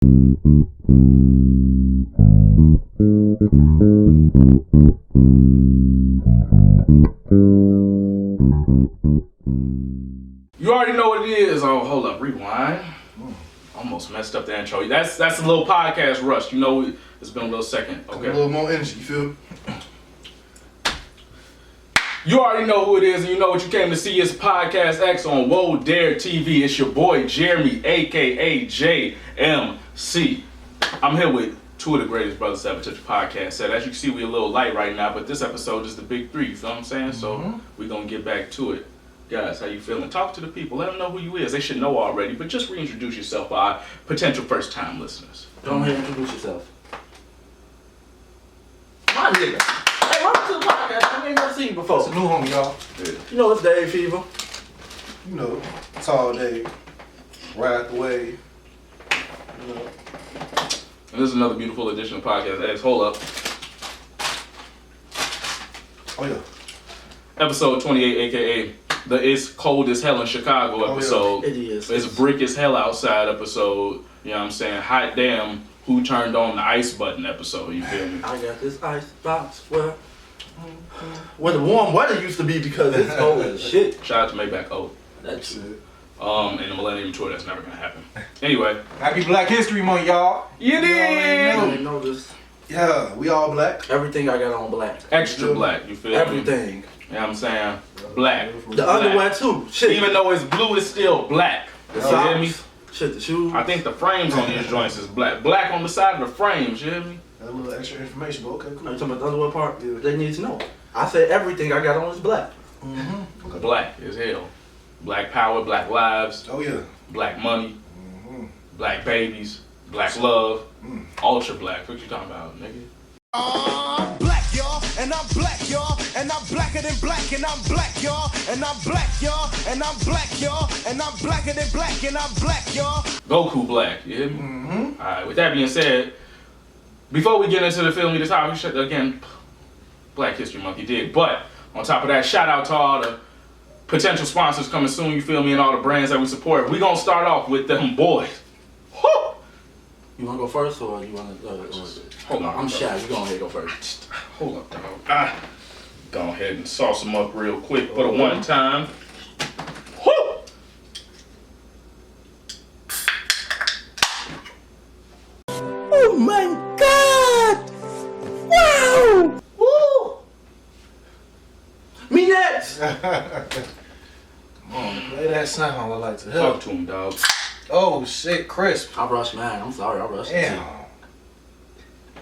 You already know what it is. Oh, hold up, rewind. Almost messed up the intro. That's a little podcast rush. You know, it's been a little second. Okay. A little more energy, you feel? You already know who it is, and you know what you came to see. It's Podcast X on Vday TV. It's your boy Jeremy, aka JMC. I'm here with two of the greatest brothers to ever touch a podcast set. As you can see, we're a little light right now, but this episode is the big three. You feel what I'm saying? So we're gonna get back to it. Guys, how you feeling? Talk to the people. Let them know who you is. They should know already, but just reintroduce yourself for our potential first-time listeners. Go ahead and introduce yourself. My nigga. Hey, welcome to the podcast. I ain't never seen you before. It's a new homie, y'all. Yeah. You know it's Davefever. You know, it's all day. Ride the wave. You know. And this is another beautiful edition of Podcast X. Hold up. Oh, yeah. Episode 28, aka the It's Cold as Hell in Chicago episode. It is. It's brick as hell outside episode. You know what I'm saying? Hot damn, who turned on the ice button episode. You feel me? I got this ice box where the warm weather used to be because it's cold as shit. Shout out to Maybach O. That's it. And the Millennium Tour, that's never gonna happen. Anyway. Happy Black History Month, y'all. You I did! didn't know this. Yeah, we all black. Everything I got on black. Extra black, you feel me? Everything. You know what I'm saying? Black. The underwear too. Shit. Even though it's blue, it's still black. The You hear me? socks. Shit, the shoes. I think the frames on these joints is black. Black on the side of the frames, you hear me? A little extra information, but okay, Are cool. you talking about the underwear part? Yeah. They need to know. I said everything I got on is black. Okay. Black as hell. Black power, black lives, Oh, yeah. black money, black babies, black love, ultra black. What you talking about, nigga? I'm black, y'all, and I'm black, y'all, and I'm blacker than black, and I'm black, y'all, and I'm black, y'all, and I'm black, y'all, and I'm blacker than black, and I'm black, y'all. Goku black, you hear me? Alright, with that being said, before we get into the film, this topic, again, Black History Month, you did. But on top of that, shout out to all the potential sponsors coming soon, you feel me, and all the brands that we support. We're gonna start off with them boys. Woo! You wanna go first or you wanna? Hold on, I'm shy. You go ahead and go first. Hold up, dog. Go ahead and sauce them up real quick for the one time. Woo! Oh my God! Wow! Woo! Me next. Come on, play that sound. I like to help. Talk to him, dog. Oh, shit, crisp. I rushed mine. I'm sorry. I rushed it Damn. too.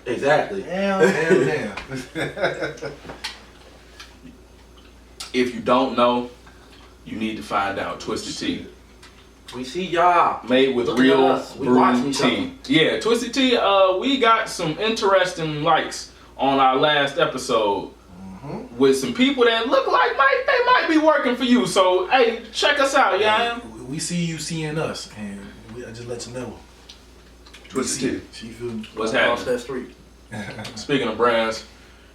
Exactly. Damn. If you don't know, you need to find out. Twisted Tea. We see y'all. Made with Look at real us. We watching brewed each tea. Yeah, Twisted Tea, we got some interesting likes on our last episode with some people that look like they might be working for you. So, hey, check us out, y'all. We see you seeing us, and I just let you know. Twisted Tea. She feel me. What's Across happening? that street. Speaking of brands,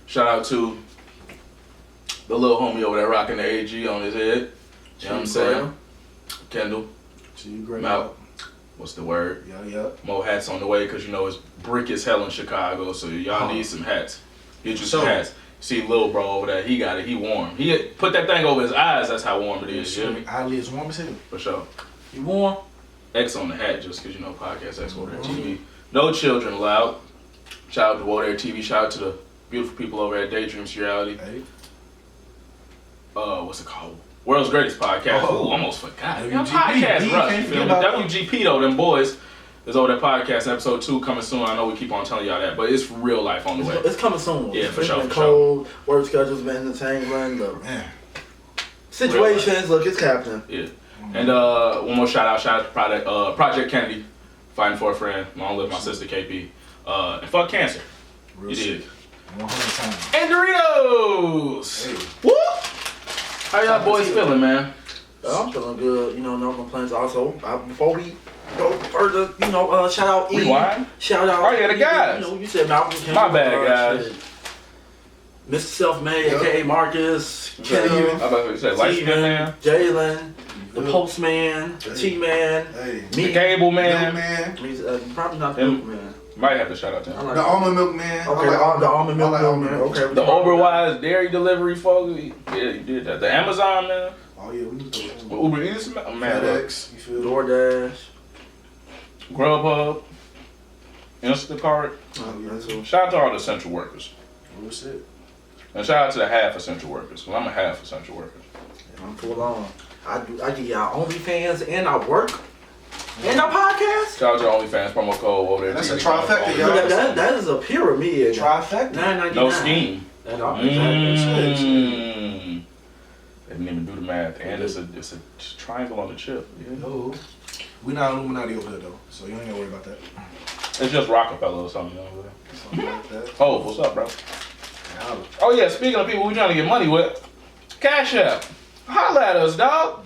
shout out to the little homie over there rocking the AG on his head. You know what I'm saying? Kendall. She great. Mount. What's the word? Yeah. More hats on the way because you know it's brick as hell in Chicago, so y'all need some hats. Get you some hats. See Lil Bro over there, he got it, he warm. He put that thing over his eyes, that's how warm it is, you hear me? Eyelids warm as hell. For sure. You warm? X on the hat just because you know Podcast X Vday TV. No children allowed. Shout out to Vday TV, shout out to the beautiful people over at Daydreams Reality. Hey. What's it called? World's Greatest Podcast. Oh. Ooh, almost forgot. WGP. Podcast You rush, can't you feel me? forget about WGP though, them boys is over that podcast. Episode 2 coming soon. I know we keep on telling y'all that, but it's for real life on the way. It's coming soon. Yeah, for It's sure, been for cold. Work schedule's been entertaining. The Man. situations, look, it's happening. Yeah. And one more shout out to Project Kennedy, fighting for a friend. Long live my sister KP. And fuck cancer. Real You shit. did. 100 times. And Doritos. Hey. Woo! How y'all boys feeling, man? I'm feeling good. You know, no complaints. Also, before we go further, shout out E. Rewind? Shout out. Oh, yeah, the guys. You know, you said Malcolm. My bad, guys. shit. Mr. Self-Made, aka Marcus, Kenny, I about to say light skin man. Jalen, The postman, the T-man, Hey. The cable man. Man. Probably not the milkman. Might have to shout out to him. I like The almond milk man. Okay, the almond milk man. Okay. The Uberwise dairy delivery folks. Yeah, you did that. The Amazon man. Oh yeah, we need to Uber Eats man. FedEx, you feel? DoorDash. Grubhub. Instacart. Oh, yeah. That's all. Shout out to all the essential workers. Oh shit. And shout out to the half essential workers. Well, I'm a half essential worker. I'm full on. I get y'all OnlyFans and I work and I podcast. Shout out to OnlyFans promo code over there. That's a TV. trifecta, y'all. That is a pyramid. Trifecta. $9.99. No scheme. That's all. Mm. They didn't even do the math. And it's a triangle on the chip. Yeah. No. We not Illuminati over there though, so you ain't gotta worry about that. It's just Rockefeller or something over there. Something like that. Oh, what's up, bro? Yeah, Oh yeah, speaking of people we trying to get money with, Cash App. Holla at us, dog.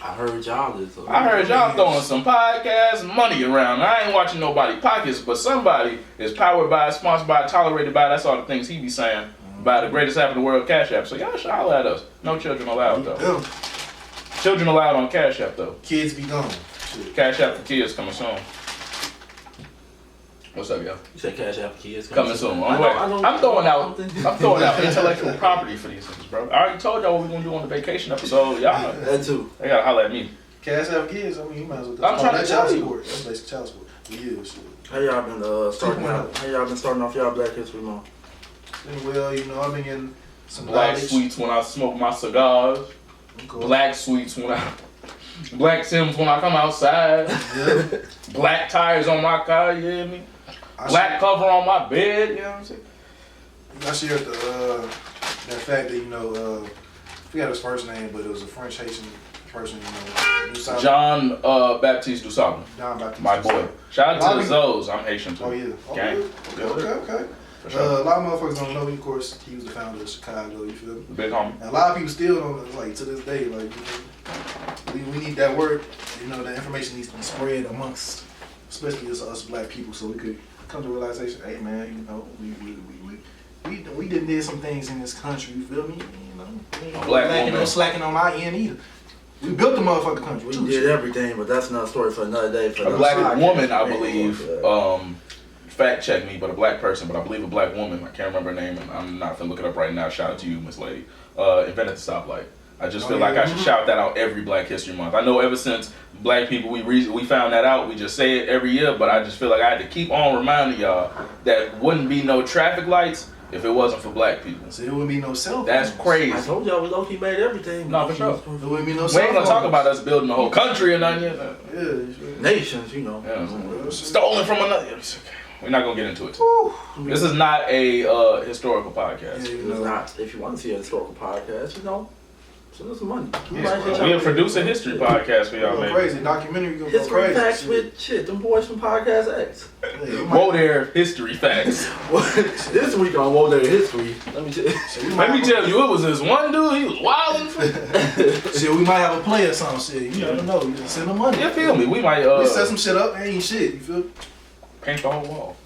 I heard y'all is. I heard y'all throwing some podcast money around. I ain't watching nobody pockets, but somebody is powered by, sponsored by, tolerated by. That's all the things he be saying by the greatest app in the world, Cash App. So y'all should holla at us. No children allowed though. yeah. Children allowed on Cash App though. Kids be gone. Shit. Cash App for kids coming soon. What's up, y'all? You said Cash App kids Coming soon. I'm throwing out intellectual property for these things, bro. I already told y'all what we're gonna do on the vacation episode. Y'all, That too. they gotta holler at me. Cash App kids, I mean, you might as well. I'm trying to that's tell child you. support. That's basic child support. Yeah, shit. How y'all been starting out? How y'all been starting off y'all Black History Month? Well, you know, I've been getting some Black knowledge. sweets when I smoke my cigars. Cool. Black sweets when I. Black Sims when I come outside. Yeah. Black tires on my car, you hear me? Black cover on my bed, you know what I'm saying? I shared that fact that, you know, I forgot his first name, but it was a French Haitian person, you know. Dusabe. John Baptiste Dusabe, John Baptiste. my boy. Shout out to the Bobby. Zoes, I'm Haitian too. Oh, yeah. Oh, Gang. yeah. Okay. For sure. A lot of motherfuckers don't know. Of course, he was the founder of Chicago. You feel me? Big homie. And a lot of people still don't know. Like to this day, like we need that word. You know, the information needs to be spread amongst, especially us black people, so we could come to realization. Hey, man, you know, we did some things in this country. You feel me? You know, we ain't Black lacking woman. no slacking on our end either. We built the motherfucking country. We too, did shit. everything, but that's another story for another day. For A another black podcast. woman, I Man, believe, fact check me, but a black person, but I believe a black woman, I can't remember her name, and I'm not gonna look it up right now. Shout out to you, Miss Lady. Invented the stoplight. I just feel like I should shout that out every Black History Month. I know ever since black people, we found that out, we just say it every year, but I just feel like I had to keep on reminding y'all that wouldn't be no traffic lights if it wasn't for black people. So there wouldn't be no cell phones. That's crazy. I told y'all we low-key made everything. No, for sure. There wouldn't be no We cell ain't gonna phones. talk about us building the whole country or nothing yet. Yeah, you feel me? Nations, you know. Yeah. Stolen from another. It's okay. We're not gonna get into it. This is not a historical podcast. Yeah, you It's know. not. If you want to see a historical podcast, you know, send us some money. We'll produce a history podcast for y'all, Go man. crazy. Documentary gonna go History crazy. facts with shit. Them boys from Podcast X. Yeah, you might- Whoa there, history facts. This week on Whoa There History, let me tell you. so we Let might me have tell you, it was this one dude, he was wildin'. Shit, we might have a play or something. Shit, you never know. You just send them money. You feel me? We might We set some shit up. Ain't shit. You feel? paint the whole wall.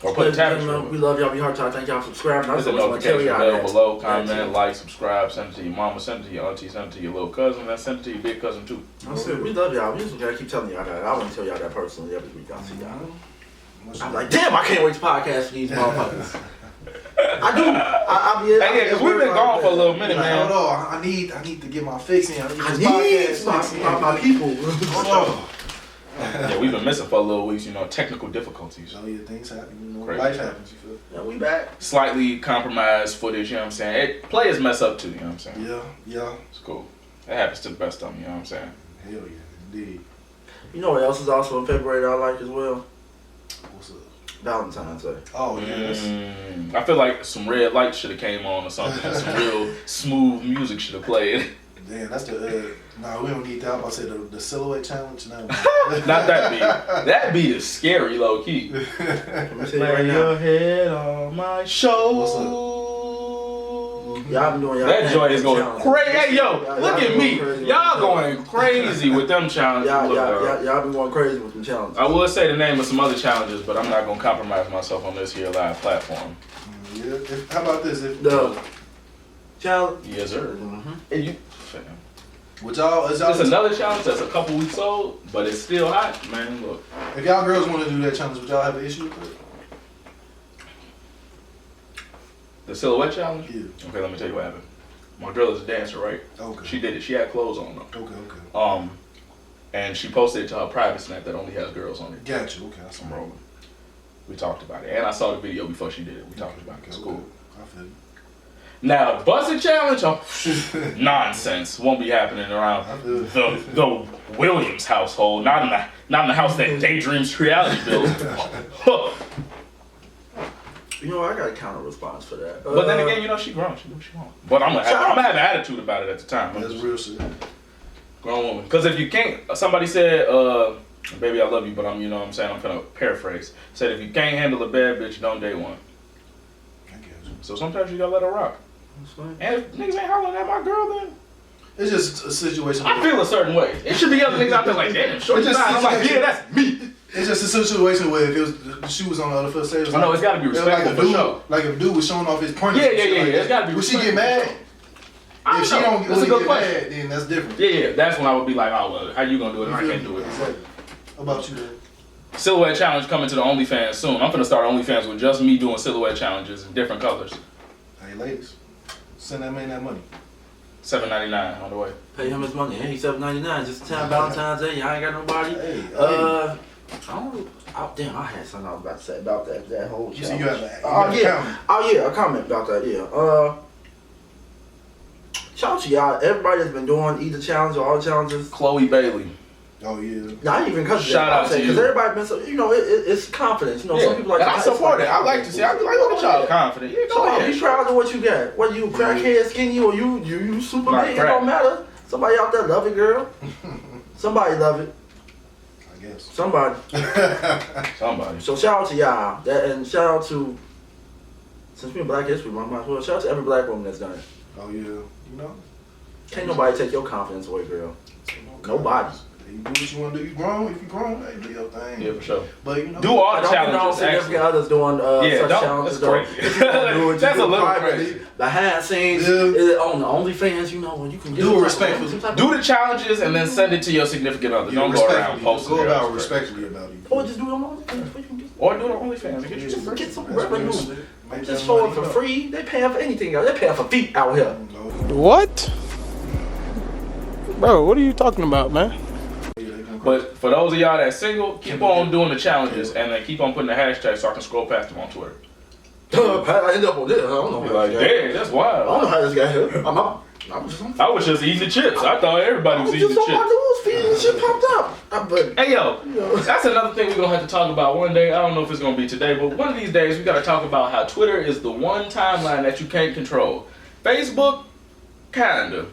Or put a tapestry We over it. love y'all. We heart y'all. Thank y'all for subscribing. I Hit just the want to tell notification y'all bell that. below, That's comment, it. like, subscribe, send it to your mama, send it to your auntie, send it to your little cousin, then send it to your big cousin too. That's it. We love y'all. We just gotta keep telling y'all that. I want to tell y'all that personally every week. I see y'all. I'm like, damn, I can't wait to podcast for these motherfuckers. I do. I be. Hey, yeah, because we've been gone for a little minute, Like, man. hold on. I need to get my fix in. I need I this need podcast fix in. my people. Hold on. Yeah, we've been missing for a little weeks, you know, technical difficulties. Oh yeah, things happen. You know, Crazy. life happens. You feel? Yeah, we back. Slightly compromised footage, you know what I'm saying? Players mess up too, you know what I'm saying? Yeah. It's cool. It happens to the best of them, you know what I'm saying? Hell yeah, indeed. You know what else is also in February that I like as well? What's up? Valentine's Day. Oh yes. I feel like some red lights should have came on or something, and some real smooth music should have played. Damn, that's the. Nah, we don't need that. I'm about to say the silhouette challenge. No. Not that beat. That beat is scary, low key. Let me tell you right now. head on my shoulder. Y'all been doing y'all. That joint is going challenges. crazy. Hey, yo, Y'all look been at me. going crazy Y'all with them going crazy with them challenges. Look, Y'all been going crazy with them challenges. I will say the name of some other challenges, but I'm not going to compromise myself on this here live platform. Yeah. How about this? If The challenge. Yes, sir. Mm-hmm. And you, Would y'all? Is y'all? It's another challenge that's a couple weeks old, but it's still hot, man. Look. If y'all girls want to do that challenge, would y'all have an issue with it? The silhouette challenge? Yeah. Okay, let me tell you what happened. My girl is a dancer, right? Okay. She did it. She had clothes on though. Okay. And she posted it to her private snap that only has girls on it. Gotcha. Okay. That's I'm rolling. We talked about it. And I saw the video before she did it. We talked about it. It's cool. I feel you. Now, the busted challenge, nonsense. Won't be happening around the Williams household. Not in the house that Daydreams reality built. You know, I got a counter response for that. But then again, you know, she grown. She do what she want. But I'm gonna have an attitude about it at the time. That's real shit. Grown woman. Because if you can't, somebody said, baby, I love you, but I'm, you know what I'm saying, I'm gonna paraphrase. Said if you can't handle a bad bitch, don't date one. I guess. So sometimes you gotta let her rock. And if niggas ain't hollering at my girl, then It's just a situation. I feel a certain way. It should be other niggas out there like, damn, shorty It's just- fine. I'm like, yeah, that's me. It's just a situation where if it was the shoe was on the other foot, say it was I know, it's gotta be respectful for sure. Like if dude was showing off his pointer. Yeah, it's gotta be Would she get mad? I If she don't know. don't That's a really good get question. mad, then that's different. Yeah, that's when I would be like, oh, well, how you gonna do it and I can't do it. Exactly. How about you, then? Silhouette challenge coming to the OnlyFans soon. I'm gonna start OnlyFans with just me doing silhouette challenges in different colors. Hey, ladies, send that man that money. $7.99 on the way. Pay him his money. Hey, $7.99 just in time Valentine's Day. Y'all ain't got nobody. Hey, Damn, I had something I was about to say about that whole. You see, you have a comment. Oh yeah, a comment about that. Yeah. Shout out to y'all. Everybody that's been doing either challenge or all challenges. Chloe Bailey. Oh yeah. Not even because Shout out to you. Because everybody been so, you know, it's confidence. You know, some people like. And I support it. I like to see. I be like, look at y'all confident. Yeah, So go ahead. be proud of what you got. Whether you crackhead, skinny, or you super Not big, it crack. don't matter. Somebody out there love it, girl. Somebody love it. I guess. Somebody. Somebody. So shout out to y'all. And shout out to, since we're Black History Month, might as well shout out to every black woman that's done it. Oh yeah. You know. Can't nobody take your confidence away, girl. Nobody. You do what you want to do. You grown. If you grown, hey, do your thing. Yeah, for sure. But you know. Do all I the don't know challenges. significant Actually. others doing such don't. challenges. That's crazy. That's a little crazy. Behind scenes, Yeah. on the OnlyFans, you know, when you can Do it respectfully. Do the challenges and then send it to your significant other. Don't go around posting Go it. about respectfully about it. Or just do it on OnlyFans. Or do it on OnlyFans and get you some Get some That's revenue. real shit. Make Just that show it money for up. free. They paying for anything else. They paying for feet out here. What? Bro, what are you talking about, man? But for those of y'all that's single, keep on doing the challenges and then keep on putting the hashtag so I can scroll past them on Twitter. I end up on this. I don't know. Be like, damn, that's I don't wild. know how this got here. I'm just. I was just eating the chips. I thought everybody was I'm eating just the on my chips. news feed and shit popped up. But Hey yo, that's another thing we're gonna have to talk about one day. I don't know if it's gonna be today, but one of these days we gotta talk about how Twitter is the one timeline that you can't control. Facebook, kinda.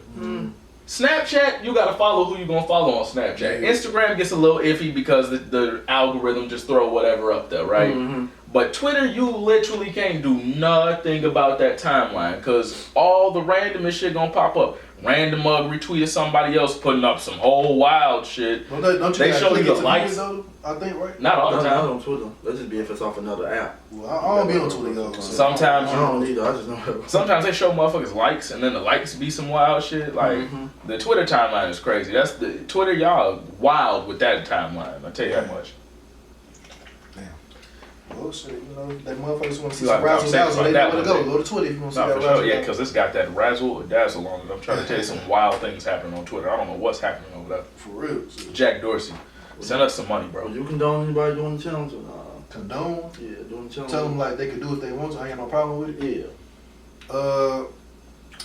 Snapchat, you gotta follow who you gonna follow on Snapchat. Instagram gets a little iffy because the algorithm just throw whatever up there, right? But Twitter, you literally can't do nothing about that timeline because all the randomest shit gonna pop up. Random mug retweeted somebody else putting up some whole wild shit. Don't you They gotta show click you it the to likes. though, I think, right? Not all the not time. on Twitter. Let's just be if it's off another app. Well, I don't be on Twitter, though. So. Sometimes I don't either. I just know. Sometimes they show motherfuckers likes and then the likes be some wild shit. Like the Twitter timeline is crazy. That's the Twitter, y'all wild with that timeline. I tell you that much. Well, shit, you know, that motherfuckers want to see You some like razzle what I'm dazzle. saying They know about where to that go. one, Go to Twitter if you want to see No, that for sure, razzle yeah, dazzle. because it's got that razzle or dazzle on it. I'm trying to tell you some wild things happening on Twitter. I don't know what's happening over there. For real. So. Jack Dorsey, send us some money, bro. You condone anybody doing the challenge or not? Condone. Yeah, doing the challenge. Tell them like they can do if they want to. I ain't got no problem with it. Yeah.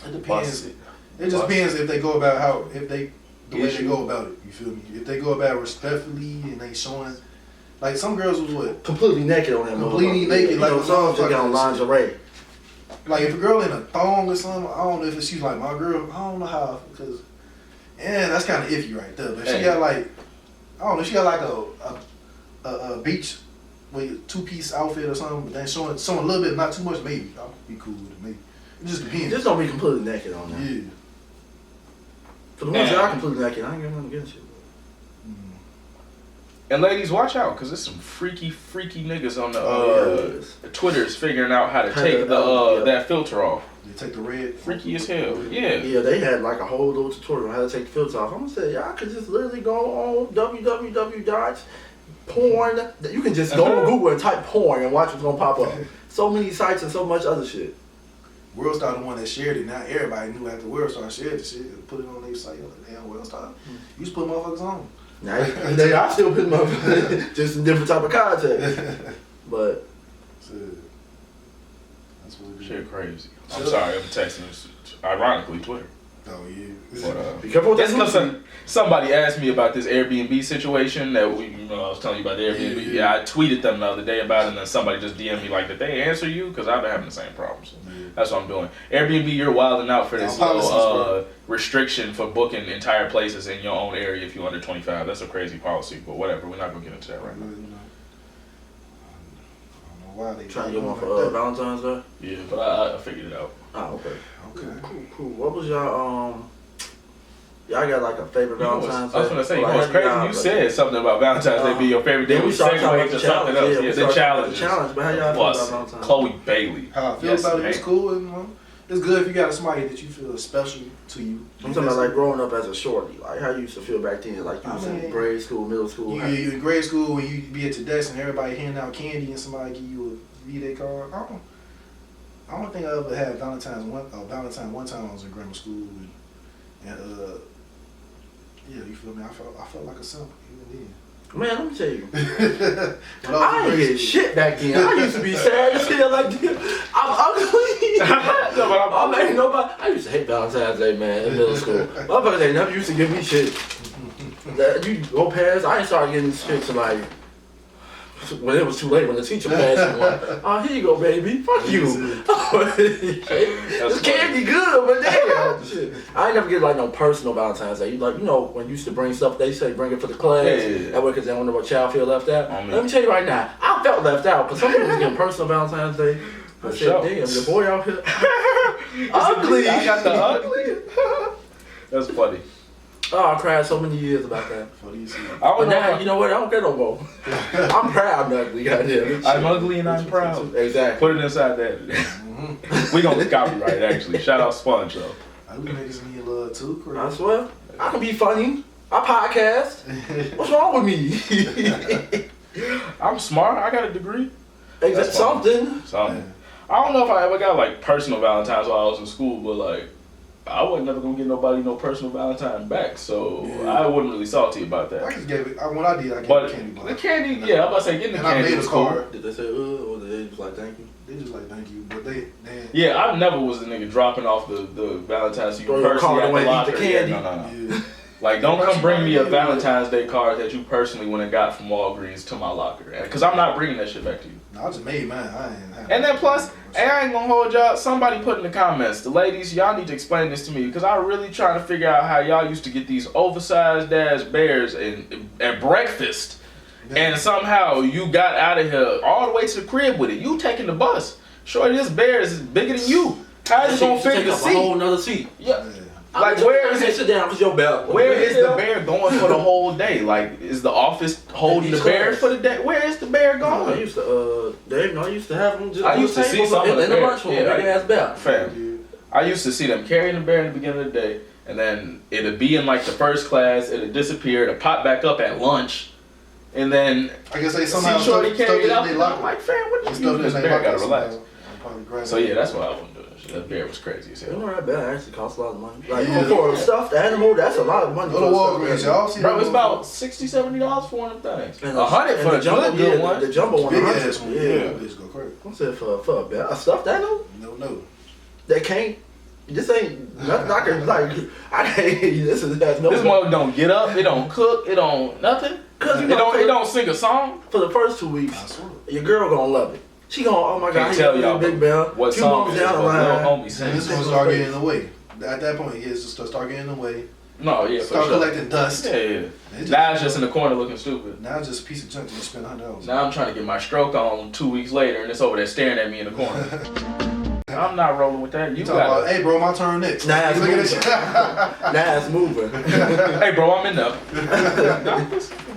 It depends. Bust It it. just depends if they go about how the way they Issue. go about it. You feel me? If they go about it respectfully and they showing like some girls was what Completely naked on that. Completely motherfucker. naked, You like know, a some just got on motherfucker. lingerie. like if a girl in a thong or something. I don't know if she's like my girl. I don't know how because that's kind of iffy right there. But if she got like I don't know. She got like a beach with 2-piece outfit or something. But then showing a little bit, not too much. Maybe I'll be cool with it. Maybe it just depends. Just don't be completely naked on that. Yeah. For the ones that are completely naked, I ain't got nothing against you. And ladies, watch out, cause there's some freaky niggas on the Oh, Twitter's figuring out how to How take to- the yeah. that filter off. They take the red. Freaky as hell. Yeah. Yeah, they had like a whole little tutorial on how to take the filter off. I'm gonna say, y'all could just literally go on www.porn. You can just go on Google and type porn and watch what's gonna pop up. So many sites and so much other shit. Worldstar the one that shared it. Now everybody knew after Worldstar shared the shit, put it on their site. Like, damn, Worldstar. You just put motherfuckers on. Now they are still putting up just a different type of content. But that's what it is. Shit crazy. I'm sorry, I'm texting this. Ironically, Twitter. Oh yeah. be careful with That's that. because somebody asked me about this Airbnb situation that I was telling you about the Airbnb. Yeah, I tweeted them the other day about it, and then somebody just DM'd me like, did they answer you? Because I've been having the same problems. That's what I'm doing. Airbnb, you're wilding out for this little restriction for booking entire places in your own area if you're under 25. That's a crazy policy, but whatever. We're not going to get into that right now. I don't know why they Trying to get one for Valentine's Day? Yeah, but I figured it out. Oh, okay. Okay. Cool. What was y'all got like a favorite Valentine's Day? I was going to say, you Like, know what's crazy? You said something about Valentine's Day being your favorite day. Then We we started talking segued about to the something challenge. else. Yeah, the challenge. The challenge, but how y'all feel about Valentine's? Chloe Bailey. How I feel Yes, about it, it's man. cool. And, it's good if you got somebody that you feel is special to you. I'm talking about like growing up as a shorty. Like how you used to feel back then. Like you was in grade school, middle school. You in grade school when you be at your desk and everybody handing out candy and somebody give you a Vday card. I don't think I ever had Valentine one time. I was in grammar school and yeah, you feel me? I felt like a simp even then. Man, let me tell you. But I ain't get shit back then. I used to be sad as hell like this. I'm ugly. No, but ain't nobody. I used to hate Valentine's Day, man, in middle school. Motherfuckers ain't never used to give me shit. You go past, I ain't started getting shit to like when it was too late, when the teacher passed me one. Oh, here you go, baby. Fuck you. This candy good, but damn. Shit. I ain't never get like no personal Valentine's Day. Like, when you used to bring stuff, they say bring it for the class. Yeah. That way, because they don't know what child feel left out. I mean, Let me tell you right now, I felt left out. Because some people was getting personal Valentine's Day. I said, sure. damn, your boy out here ugly. I got the ugly. That's funny. Oh, I cried so many years about that. I don't But know. now, you know what? I don't care no more. I'm proud and ugly, goddamn. I'm ugly and I'm proud. Exactly. Put it inside that. We gonna copyright actually. Shout out Sponge though. Ugly niggas need love too, I Chris. swear. I can be funny. I podcast. What's wrong with me? I'm smart. I got a degree. Exactly. Something. Something. I don't know if I ever got like personal Valentines while I was in school, but like I wasn't never gonna get nobody no personal Valentine back, so I wasn't really salty about I that. just gave it. When I did, I gave But it candy bar. the candy, yeah, I'm about to say getting the And I candy made was a cool. card. Did they say, or did they just like, thank you? They just like thank you, but they Yeah, I never was the nigga dropping off the Valentine's to you Throw your personally card at away, the eat locker. the candy. Yeah, no. yeah. Like, don't come bring me a Yeah. Valentine's Day card that you personally went and got from Walgreens to my locker. Because I'm not bringing that shit back to you. No, I just made mine. I ain't. And then plus, hey, I ain't gonna hold y'all. Somebody put in the comments, the ladies, y'all need to explain this to me. Because I really trying to figure out how y'all used to get these oversized ass bears at breakfast. And somehow you got out of here all the way to the crib with it. You taking the bus. Shorty, this bear is bigger than you. How is it gonna fit take the up a whole seat? nother seat. Yeah. Like, where is it? Sit down, cause your belt. Where is the bear going for the whole day? Like, is the office holding the bear for the day? Where is the bear I going? used to, Dave, I used to have them just I on used the to see table some of in the the bear. lunchroom, Yeah, big ass belt. Fam, I used to see them carrying the bear in the beginning of the day, and then it'd be in like the first class, it'd disappear, it'd pop back up at lunch, and then I guess they somehow see Shorty carry it out. they And lock I'm like, fam, what Stuff you do? in This they bear lock gotta it relax. somehow. Probably grab So it. yeah, that's why I wasn't doing that shit. That bear was crazy as You hell. know that belt actually costs a lot of money. Like Yeah. for a stuffed animal, that's a lot of money. Go to for a Walgreens, stuffed y'all. See Bro, them it's little- about $60-$70 for one of them things. And $100 for the the jumbo, good one. The jumbo one, big 100. ass one. Yeah. Yeah, bitch go crazy. I said for a belt, a stuffed animal No. that can't. This ain't nothing. I can like. I can't. This is that's no. This mother don't get up, it don't cook, it don't nothing. Cause you It know, don't sing a song. for the first 2 weeks, I swear. your girl gonna love it. She gonna, oh my god, Can't he tell got y'all a big bell. what 2 song months it is, down but the little line, homie And sings. this one start getting in the way. At that point, yeah, it's just start getting in the way. No, yeah, for Start sure. collecting dust. Yeah. Now it's just in the corner looking stupid. Now it's just a piece of junk that you spend $100. Now I'm trying to get my stroke on 2 weeks later, and it's over there staring at me in the corner. I'm not rolling with that. You You talking about, got hey bro, my turn next. Nah, it's Look at moving. this. now it's moving. Hey, bro, I'm in there.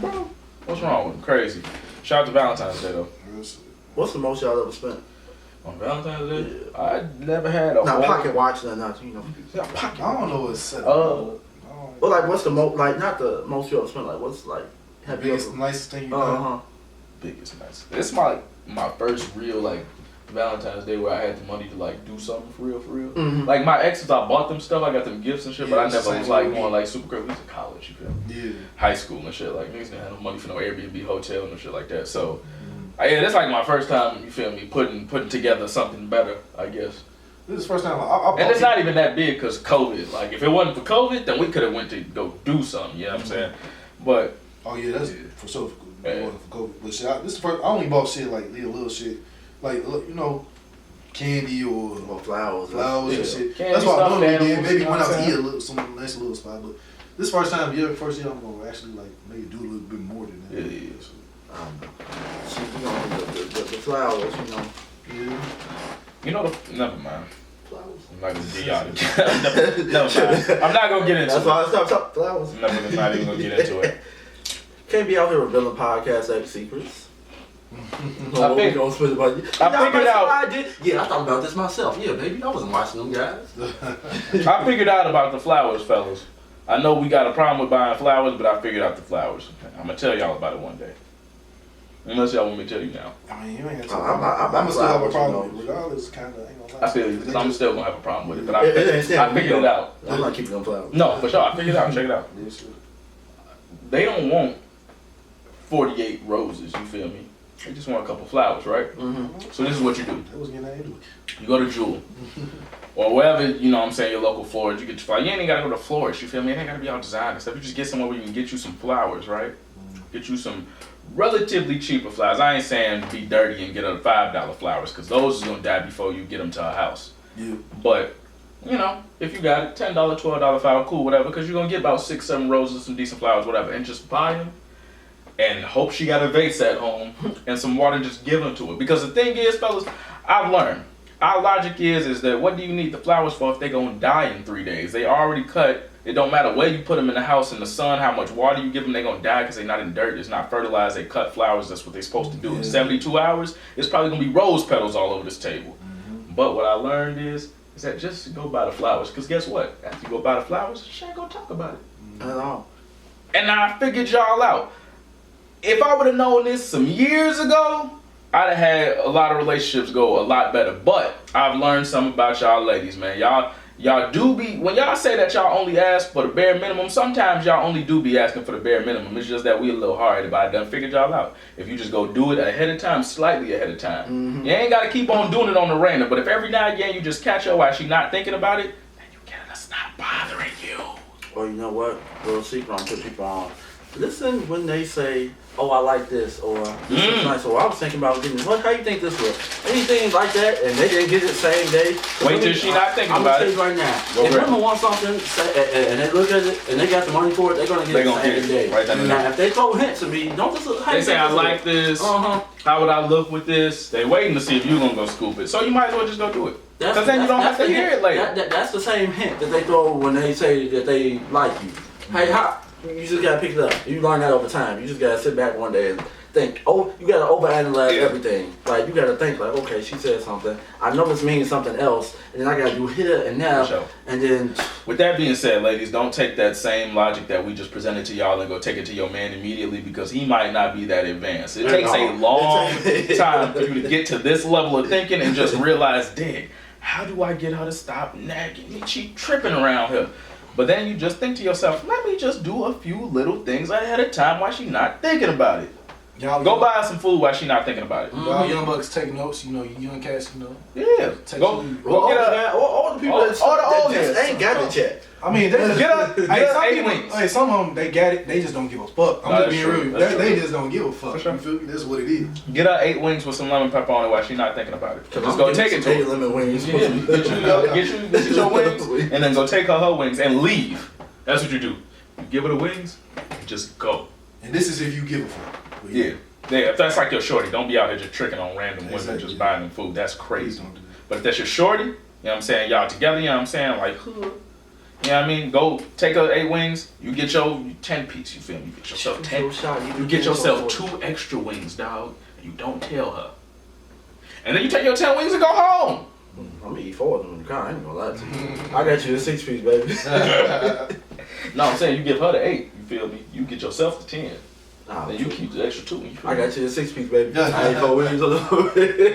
Bro, what's wrong with him? Crazy. Shout out to Valentine's Day though. What's the most y'all ever spent? On Valentine's Day? Yeah. I never had a Not whole... pocket watch or nothing, you know. Yeah, pocket. I don't know what's set up. Well, like, what's the most, like, not the most you ever spent, like, what's, like, have you biggest, ever... nicest thing you done? Biggest nice. This is my first real like Valentine's Day where I had the money to like do something for real. Mhm. Like my exes, I bought them stuff. I got them gifts and shit, but Yeah, I it's the never same was like with me. going like super crazy. We was in college, you feel me? Yeah. High school and shit. Like niggas didn't have no money for no Airbnb hotel and shit like that. So yeah, that's like my first time. You feel me? Putting together something better, I guess. This is the first time I And it's not even that big because COVID. Like if it wasn't for COVID, then we could have went to go do something. You know what I'm saying? But Oh yeah, that's for sure. Yeah. For COVID. But shit, this is the first. I only bought shit like little shit, like you know, candy or flowers. flowers and Yeah. shit. Candy, That's what I stuffed normally did. animals, Maybe you know went what out I'm to eat saying? some nice little spot. But this first year I'm gonna actually like maybe do a little bit more than that. Yeah. See, you know, the flowers, you know. Yeah. You know never mind. Flowers. I'm not gonna do y'all. Never mind. I'm not gonna get into That's it. why I stopped flowers. I'm not even gonna get into it. Can't be out here revealing podcast like secrets. I figured out. I did. Yeah, I thought about this myself. Yeah, baby, I wasn't watching them guys. I figured out about the flowers, fellas. I know we got a problem with buying flowers, but I figured out the flowers. I'm gonna tell y'all about it one day. Unless y'all want me to tell you now. I mean, you ain't got to. I'm I'm still have a flowers, problem you know. with it. Regardless, kind of. Ain't gonna lie. I feel you, because I'm still gonna have a problem with it. But I It ain't figured standing it out. I'm not keeping them flowers. No, for sure. I figured it out. Check it out. Yeah, sure. They don't want 48 roses, you feel me? They just want a couple flowers, right? Mm-hmm. So this is what you do. That was getting that into it. You go to Jewel. Or wherever, you know what I'm saying, your local florist, you get your flowers. You ain't gotta go to florist, you feel me? It ain't gotta be all designed and stuff. You just get somewhere where you can get you some flowers, right? Get you some relatively cheaper flowers. I ain't saying be dirty and get a $5 flowers, because those is gonna die before you get them to a house. Yeah. But, you know, if you got it, $10, $12 flower, cool, whatever, because you're gonna get about 6, 7 roses, some decent flowers, whatever, and just buy them. And hope she got a vase at home and some water and just give them to her. Because the thing is, fellas, I've learned. Our logic is that what do you need the flowers for if they gonna die in 3 days? They already cut. It don't matter where you put them in the house, in the sun, how much water you give them, they gonna die because they're not in dirt. It's not fertilized. They cut flowers. That's what they're supposed to do. In 72 hours, it's probably gonna be rose petals all over this table. But what I learned is that just go buy the flowers. Because guess what? After you go buy the flowers, she ain't gonna talk about it. At all. And I figured y'all out. If I would have known this some years ago, I'd have had a lot of relationships go a lot better. But I've learned something about y'all ladies, man. Y'all do be, when y'all say that y'all only ask for the bare minimum, sometimes y'all only do be asking for the bare minimum. It's just that we a little hard, but I done figured y'all out. If you just go do it ahead of time, slightly ahead of time. You ain't got to keep on doing it on the random. But if every now and again you just catch her while she not thinking about it, then you get her to stop bothering you. Or you know what? Little secret I'm put people on. Listen when they say, "Oh, I like this," or "This is nice," or "I was thinking about getting this." What? How you think this was? Anything like that, and they didn't get it the same day. Wait till she not thinking about it. I'm gonna tell you right now. Go If grab women want something, and they look at it, and they got the money for it, they're gonna get They it the gonna same get it day. right then and Now, there. if they throw hints at me, don't just look. They say, I like this. How would I look with this? They waiting to see if you gonna go scoop it. So you might as well just go do it. Because then you don't have to the hear hint. it later. That's the same hint that they throw when they say that they like you. Hey, how? You just gotta pick it up. You learn that over time. You just gotta sit back one day and think. Oh, you gotta overanalyze everything. Like you gotta think like, okay, she said something. I know this means something else, and then I gotta do here and now, For sure. and then. With that being said, ladies, don't take that same logic that we just presented to y'all and go take it to your man immediately because he might not be that advanced. It takes a long time for you to get to this level of thinking and just realize, dang, how do I get her to stop nagging me? She tripping around here. But then you just think to yourself, let me just do a few little things ahead of time while she's not thinking about it. Y'all Go buy some food while she's not thinking about it. Y'all young bucks take notes. You know, you young cats. You know. Yeah. Go get her. All the people all that the just old ain't got it yet. I mean, they just, Get up, some 8 people, wings. hey, some of them they got it. They just don't give a fuck. I'm No, just that's being true. real. That's They true. just don't give a fuck. For sure. You feel me? That's what it is. Get her 8 wings with some lemon pepper on it while she's not thinking about it. Just go take it to her. Lemon wings. Yeah, get you your wings, and then go take her wings and leave. That's what you do. You give her the wings, just go. And this is if you give a fuck. But Yeah. If that's like your shorty, don't be out here just tricking on random women Exactly. just buying them food. That's Please crazy. don't do that. But if that's your shorty, you know what I'm saying, y'all together, you know what I'm saying, like, you know what I mean? Go take her 8 wings, you get your 10 piece, you feel me? You get yourself 10. You get yourself 2 extra wings, dog, and you don't tell her. And then you take your 10 wings and go home. I'm gonna eat 4 of them in the car. I ain't gonna lie to you. I got you a 6-piece, baby. No, I'm saying you give her the 8. You feel me? You get yourself the 10. Nah, Then you keep the extra 2. You feel I me? got you a 6-piece, baby. I ain't 4 wings on the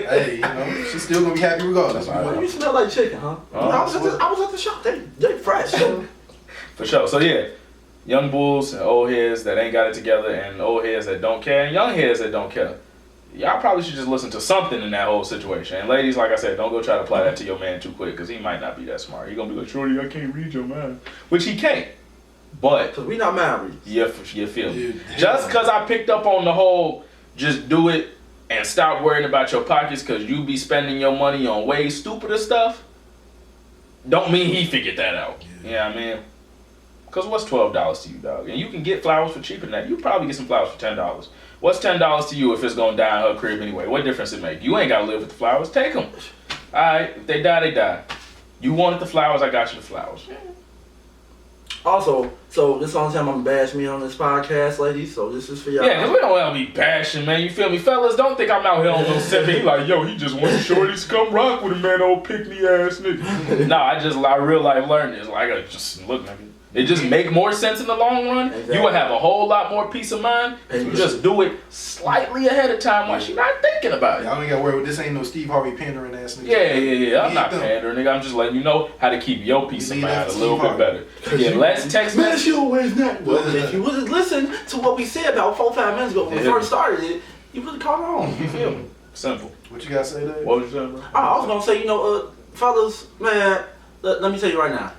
Hey, you know, she's still gonna be happy regardless. Well, you smell like chicken, huh? I was at the shop. They fresh. For sure. So yeah, young bulls and old heads that ain't got it together, and old heads that don't care, and young heads that don't care. Y'all probably should just listen to something in that whole situation. And ladies, like I said, don't go try to apply that to your man too quick, because he might not be that smart. He gonna be like, shorty, I can't read your mind. Which he can't. But Because we not married. you feel me. Dude, Just because I picked up on the whole just do it and stop worrying about your pockets because you be spending your money on way stupider stuff, don't mean he figured that out. You know what I mean? Because what's $12 to you, dog? And you can get flowers for cheaper than that. You probably get some flowers for $10. What's $10 to you if it's going to die in her crib anyway? What difference it make? You ain't got to live with the flowers. Take them. All right? If they die, they die. You wanted the flowers, I got you the flowers. Also, so this is the only time I'm gonna bash me on this podcast, ladies. So this is for y'all. Yeah, because we don't want to be bashing, man. You feel me? Fellas, don't think I'm out here on no sipping. He like, yo, he just wants shorties to come rock with a man, old pick-me ass nigga. No, I real life learned this. Like, I just look, nigga. It just make more sense in the long run. Exactly. You will have a whole lot more peace of mind if you just do it slightly ahead of time while you're not thinking about it. Y'all ain't got to worry with this. Ain't no Steve Harvey pandering ass nigga. Yeah. I'm Leave not them. pandering, nigga. I'm just letting you know how to keep your peace of Leave mind that a to little Steve bit better. Yeah, less text Man, messages. you always not. Well, if you would have listened to what we said about 4-5 minutes ago when we Yeah. first started it, you would have caught on. You feel me? Simple. What you got to say there? What was you saying, bro? I was gonna say, fellas, man, let me tell you right now.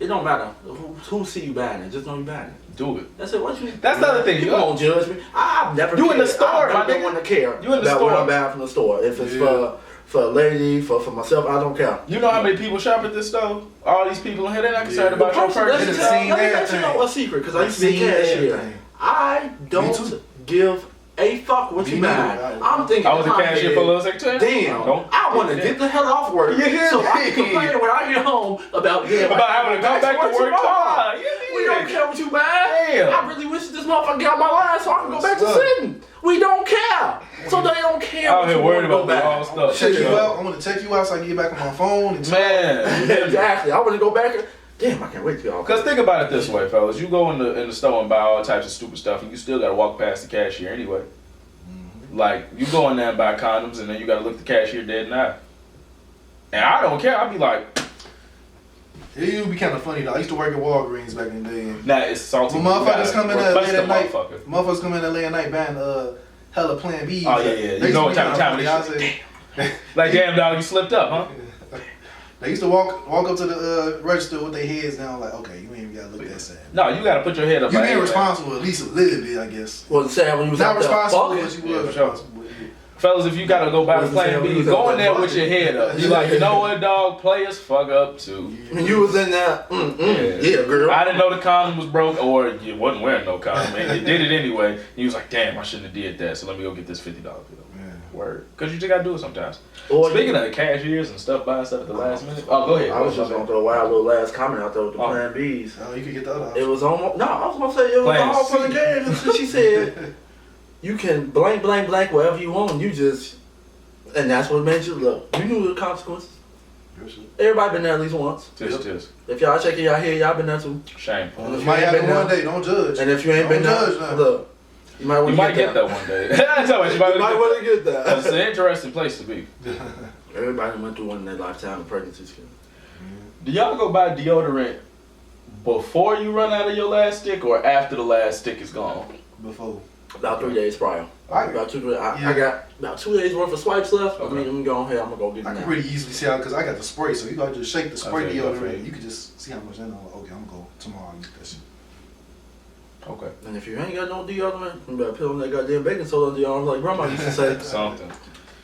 It don't matter who see you buying it. Just know you buying it. Do it. That's it. What you? That's the other thing. You won't judge me. I've never. You in the cared. store, I've my never been nigga. one to care You in the about store. what I'm buying from the store. If it's for a lady, for myself, I don't care. You know how many people shop at this store? All these people in here, they're not concerned about your Let me purchase. tell seen you everything. a secret, because I used to be a Seen cashier. everything. I Me don't too. give a fuck what you Me buy. neither. I'm thinking. I was a in my cashier head, for a little second. Damn, I want to get the hell off work Yeah. so I can complain when I get home about About having to go back to work tomorrow. We don't care what you buy. Damn. I really wish this motherfucker got my line so I can go back to What's up? sitting. We don't care. So they don't care. Out what here you worried wanna go about the wrong back. stuff. Check you out. I want to check you out so I can get back on my phone. And Man. Exactly. I want to go back. Damn, I can't wait till y'all. Because think about it this way, fellas. You go in the store and buy all types of stupid stuff, and you still got to walk past the cashier anyway. Like, you go in there and buy condoms, and then you got to look the cashier dead in the eye. And I don't care. I'll be like, It would be kind of funny though. I used to work at Walgreens back in the day. And nah, it's salty. when motherfuckers come in there late at night, Motherfucker. motherfuckers come in there late at night buying hella Plan B's. Oh, yeah. They You used know to what be type of kinda time funny. it I is. say- Like, damn, dog, you slipped up, huh? They used to walk up to the register with their heads down, like, okay, you ain't even gotta look that sad. No, you got to put your head up. You like, being hey, responsible at least a little bit, I guess. Was it sad when you was Not out there responsible, fucking? but you Yeah, was for sure. responsible. Fellas, if you gotta go buy the What's the Plan same B, reason go in for there fucking? with your head up. You like, you know what, dog? Players fuck up too. When you was in there, yeah, girl. I didn't know the condom was broke, or you wasn't wearing no condom, and you did it anyway. You was like, damn, I shouldn't have did that. So let me go get this $50 bill. Word, because you just gotta do it sometimes. Or Speaking of the cashiers and stuff, buying stuff at the last minute. Oh, go ahead. I was just gonna throw a wild little last comment out there with the Oh. Plan Bs. Oh, you could get the other It option. was almost I was gonna say it was Plan all for the C. game. And so she said you can blank wherever you want. You just and that's what made you look. You knew the consequences. Everybody been there at least once. Just If y'all shaking y'all head, y'all been there too. shame. And if you Might ain't happen been one there, day. Don't judge. and if you ain't Don't been there, judge now. look, you might want You to might get that one day. That's how much you might get. want to get that. It's an interesting place to be. Everybody went through one in their lifetime of pregnancy. Do y'all go buy deodorant before you run out of your last stick or after the last stick is gone? Before. About 3 days prior. I About 2 days. I Yeah. got about 2 days worth of swipes left. Okay. I mean, I'm going ahead. I'm gonna go get can it now. pretty easily see how, because I got the spray, so you gotta just shake the spray Okay, deodorant. okay. You can just see how much in. I'm like, okay, I'm gonna go tomorrow and get that shit. Okay. And if you ain't got no deodorant, you better put on that goddamn baking soda on your arms like grandma used to say. Something.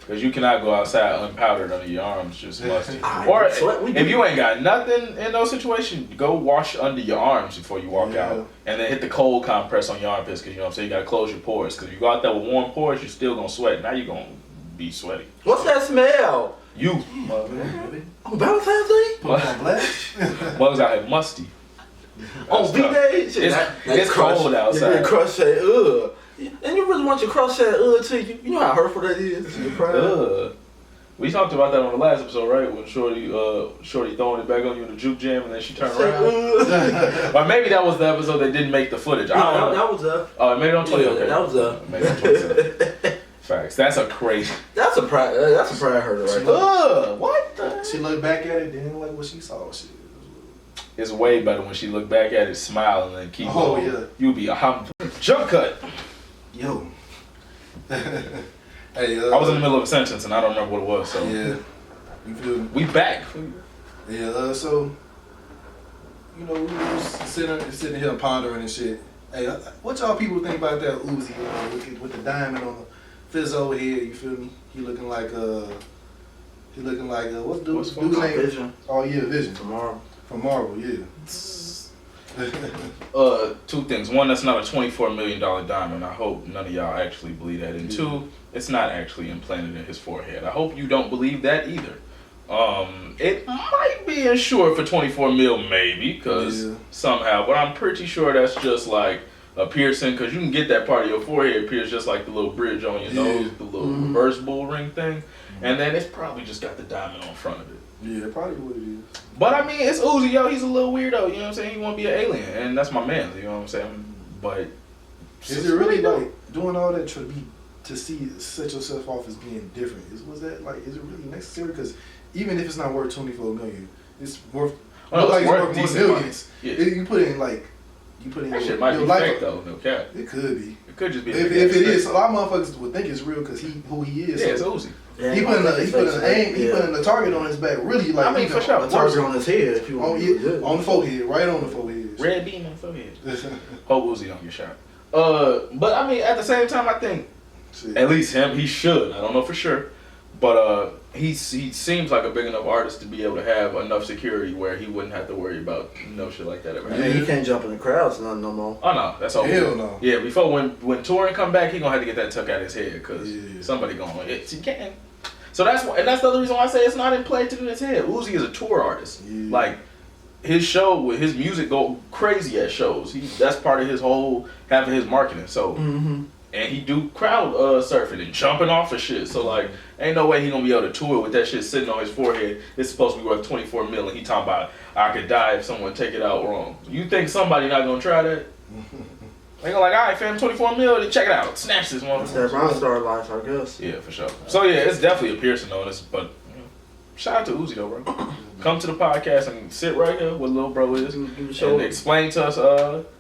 Because you cannot go outside unpowdered under your arms, just musty. Ah, Or sweat, we if do. you ain't got nothing in those situations, go wash under your arms before you walk Yeah. out. And then hit the cold compress on your armpits, because you know what I'm saying, you got to close your pores. Because if you go out there with warm pores, you're still going to sweat. Now you're going to be sweaty. What's that smell? You, On Valentine's Day? Put it on black. mugs out here musty. On That's Vday? tough. It's cold outside. Your crush say, ugh. And you really want your crush say, ugh, too. You know how hurtful that is? Your pride. Ugh. We talked about that on the last episode, right? When Shorty throwing it back on you in the juke jam and then she turned around. Or maybe that was the episode that didn't make the footage. I don't know. That was Oh, it made it on 20. Okay. That was Made it on 27. Facts. That's a crazy. That's a pride hurter right there. What the? She looked back at it, didn't like what she saw. Shit. It's way better when she look back at it, smile, and then keep going. Yeah. You'll be a jump cut. Yo. Hey, I was in the middle of a sentence and I don't remember what it was. So yeah. You feel me? we back. Yeah. So, you know, we was sitting here pondering and shit. Hey, what y'all people think about that Uzi with the diamond on the fizzo head? You feel me? He looking like what's dude's name? Vision. Oh yeah, Vision. Tomorrow. From Marvel, yeah. Two things. One, that's not a $24 million diamond. I hope none of y'all actually believe that. And two, it's not actually implanted in his forehead. I hope you don't believe that either. It might be insured for 24 mil, maybe, because somehow, but I'm pretty sure that's just like a piercing, because you can get that part of your forehead pierced just like the little bridge on your nose, the little reverse bull ring thing, and then it's probably just got the diamond on front of it. Yeah, probably what it is. But I mean, it's Uzi, yo. He's a little weirdo. You know what I'm saying? He want to be an alien, and that's my man. You know what I'm saying? But is it really like doing all that to set yourself off as being different? Is it really necessary? Because even if it's not worth 24 million, it's worth. It's worth more millions. Yeah. You put in that shit might be fake though. No cap. It could be. It could just be. If it is, a lot of motherfuckers would think it's real because who he is. Yeah, it's Uzi. Yeah, He put in the target on his back. Really, like I mean, for sure. A target on his head if you want. On the forehead, right on the forehead. Red beam on the forehead. Hope Uzi don't get shot. But I mean, at the same time, I think at least him, he should. I don't know for sure, but he seems like a big enough artist to be able to have enough security where he wouldn't have to worry about shit like that ever happening. He can't jump in the crowds no more. Oh no, that's all. Hell no. Yeah, before when touring come back, he gonna have to get that tuck out of his head because somebody gonna he can't. So that's the other reason why I say it's not implanted in his head. Uzi is a tour artist. Yeah. Like his show with his music go crazy at shows. That's part of his whole half of his marketing. So and he do crowd surfing and jumping off of shit. So like ain't no way he gonna be able to tour with that shit sitting on his forehead. It's supposed to be worth 24 mil and he talking about I could die if someone take it out wrong. You think somebody not gonna try that? They go like, all right, fam, 24 mil, check it out, snatch this one. It's that rockstar life, I guess. Yeah, for sure. So yeah, it's definitely a piercing on this, but shout out to Uzi though, bro. Come to the podcast and sit right here where Lil Bro is and explain to us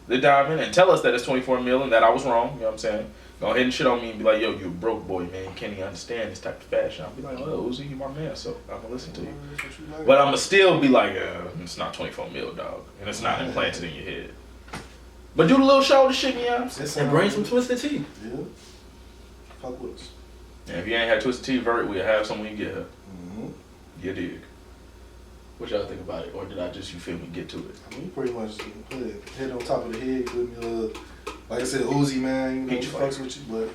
the diamond and tell us that it's 24 mil and that I was wrong. You know what I'm saying? Go ahead and shit on me and be like, yo, you a broke boy, man. Can't even understand this type of fashion. I'll be like, oh, Uzi, you my man, so I'm gonna listen to you. But I'm gonna still be like, it's not 24 mil, dog, and it's not implanted in your head. But do the little shoulder shit, you know? And bring some Twisted Tea. Yeah. Fuck with us. And if you ain't had Twisted Tea Vert, we'll have some when you get her. You dig. What y'all think about it? Or did I just, you feel me, get to it? I mean, you pretty much put it head on top of the head, give me like I said, Uzi, man, you know, fucks with you, but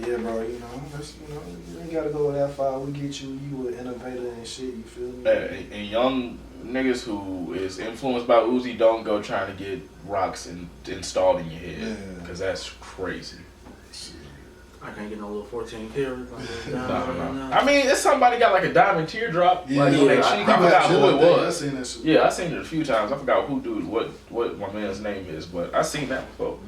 yeah, bro, you know, that's, you ain't gotta go that far. We get you, you an innovator and shit, you feel me? And young niggas who is influenced by Uzi don't go trying to get rocks installed in your head, because that's crazy. I can't get no little 14 karat. No. I mean, if somebody got like a diamond teardrop, Yeah, like I forgot who it was. I seen that shit. Yeah, I seen it a few times. I forgot what my man's name is, but I seen that before.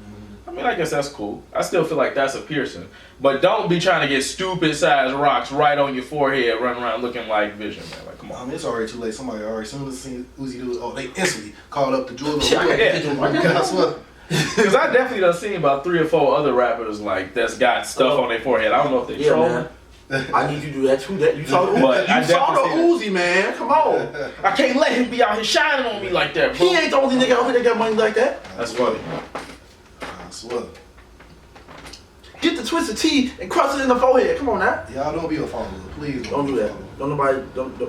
I mean, I guess that's cool. I still feel like that's a piercing. But don't be trying to get stupid sized rocks right on your forehead, running around looking like Vision, man. Like, come on. It's already too late. Somebody already, as soon as seen Uzi do it, they instantly called up the jeweler. I swear. Because I definitely done seen about 3 or 4 other rappers like that's got stuff on their forehead. I don't know if they trolling. I need you to do that too. You saw the Uzi, man. Come on. I can't let him be out here shining on me like that, bro. He ain't the only nigga out here that got money like that. That's funny. I swear. Get the Twisted Tea and cross it in the forehead. Come on now. Y'all don't be a follower. Please don't do that.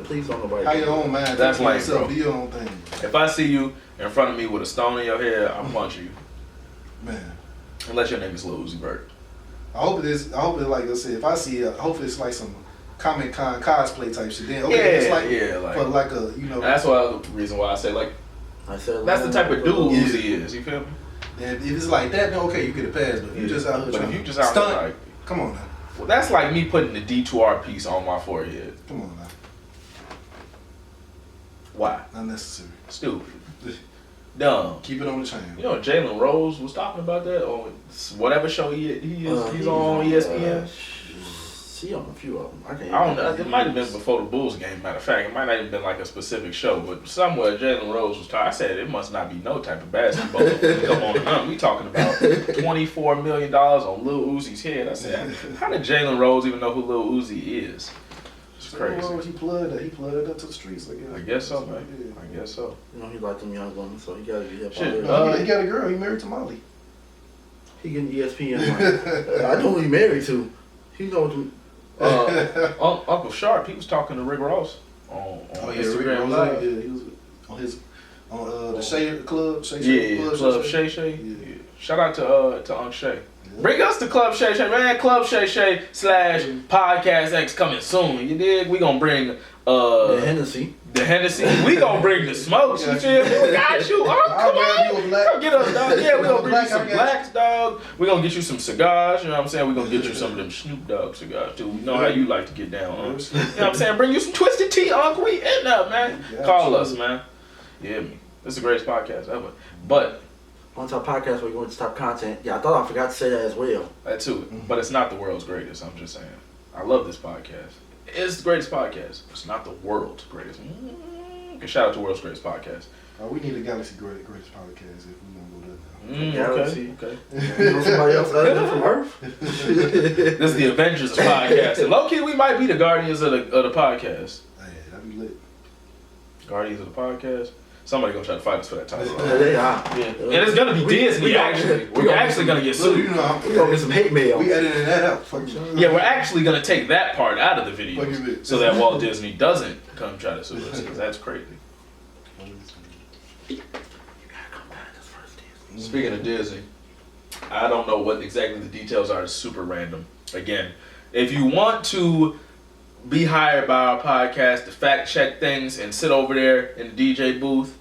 Please don't nobody. How your own man. That's like, bro. Do your own thing. If I see you in front of me with a stone in your head, I'll punch you. Man. Unless your name is Lil Uzi Vert. I hope like I said, if I see it, hopefully it's like some Comic Con cosplay type shit. Then like for like a, you know. That's the reason why I say like that's the type of dude Uzi is. You feel me? And if it's like that, then okay, you get a pass. But if you just out here, but if you just out here, like, come on now. Well, that's like me putting the D2R piece on my forehead. Come on now. Why? Unnecessary. Stupid. Dumb. Keep it on the chain. You know, Jalen Rose was talking about that on whatever show he's on ESPN. See on a few of them. I don't know. It might have been before the Bulls game. Matter of fact, it might not have been like a specific show, but somewhere Jalen Rose was talking. I said it must not be no type of basketball. Come on, we talking about $24 million on Lil Uzi's head. I said, how did Jalen Rose even know who Lil Uzi is? It's crazy. He plugged up to the streets. I guess so, man. I guess so. You know, he like them young women, so he gotta be hip Shit, He got a girl. He married to Molly. He getting ESPN money. I know who he married to. He know them. Uncle Sharp, he was talking to Rick Ross on Instagram Live. Yeah, he was on the Shay Club. Club Shay Shay. Yeah. Shout out to Unc Shay. Bring us to Club Shay Shay, man. Club Shay Shay / Podcast X coming soon. You dig? We gonna bring the Hennessy. We gonna bring the smokes. You feel me? We got you. Oh, come on. Come get us, dog. Yeah, we gonna bring you some blacks, dog. We gonna get you some cigars. You know what I'm saying? We gonna get you some of them Snoop Dogg cigars too. We know how you like to get down, huh? You know what I'm saying? Bring you some Twisted Tea, Uncle. We in there, man. Call us, man. Yeah, me. This is the greatest podcast ever. But on top podcast where you're going to top content. Yeah, I thought I forgot to say that as well. That too. But it's not the world's greatest. I'm just saying. I love this podcast. It's the greatest podcast. It's not the world's greatest. Shout out to World's Greatest Podcast. We need a Galaxy Greatest Podcast if we gonna go there. Galaxy. Okay. You know somebody else other than from Earth? This is the Avengers podcast. And low key, we might be the Guardians of the podcast. Hey, that'd be lit. Guardians of the podcast. Somebody gonna try to fight us for that title. Yeah, they are. Yeah. And it's gonna be Disney. We're actually gonna get sued. You know, We're gonna get some hate mail. We edited that out. Yeah, we're actually gonna take that part out of the video so that Walt Disney doesn't come try to sue us, because that's crazy. Speaking of Disney, I don't know what exactly the details are. It's super random. Again, if you want to be hired by our podcast to fact check things and sit over there in the DJ booth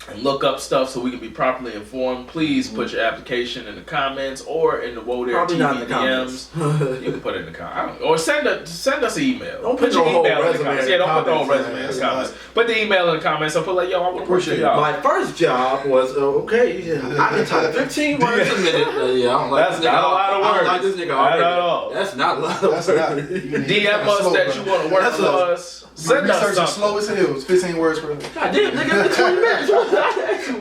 and look up stuff so we can be properly informed, please put your application in the comments or in the Wodare TV DMs. You can put it in the comments. Or send us an email. Don't put your email in the comments. Yeah, don't put the whole comments, resume in the comments. Put the email in the comments. So put like, yo, I want to work for y'all. My first job was, I can type 15 words a minute. Yeah, I don't like That's this nigga. not a lot of words. I don't like this nigga Not already. at all. That's not a lot of words. DM us that you want to work for us. Send us research something. is slow as hell. It's 15 words per minute. God damn, nigga, it's 20 minutes.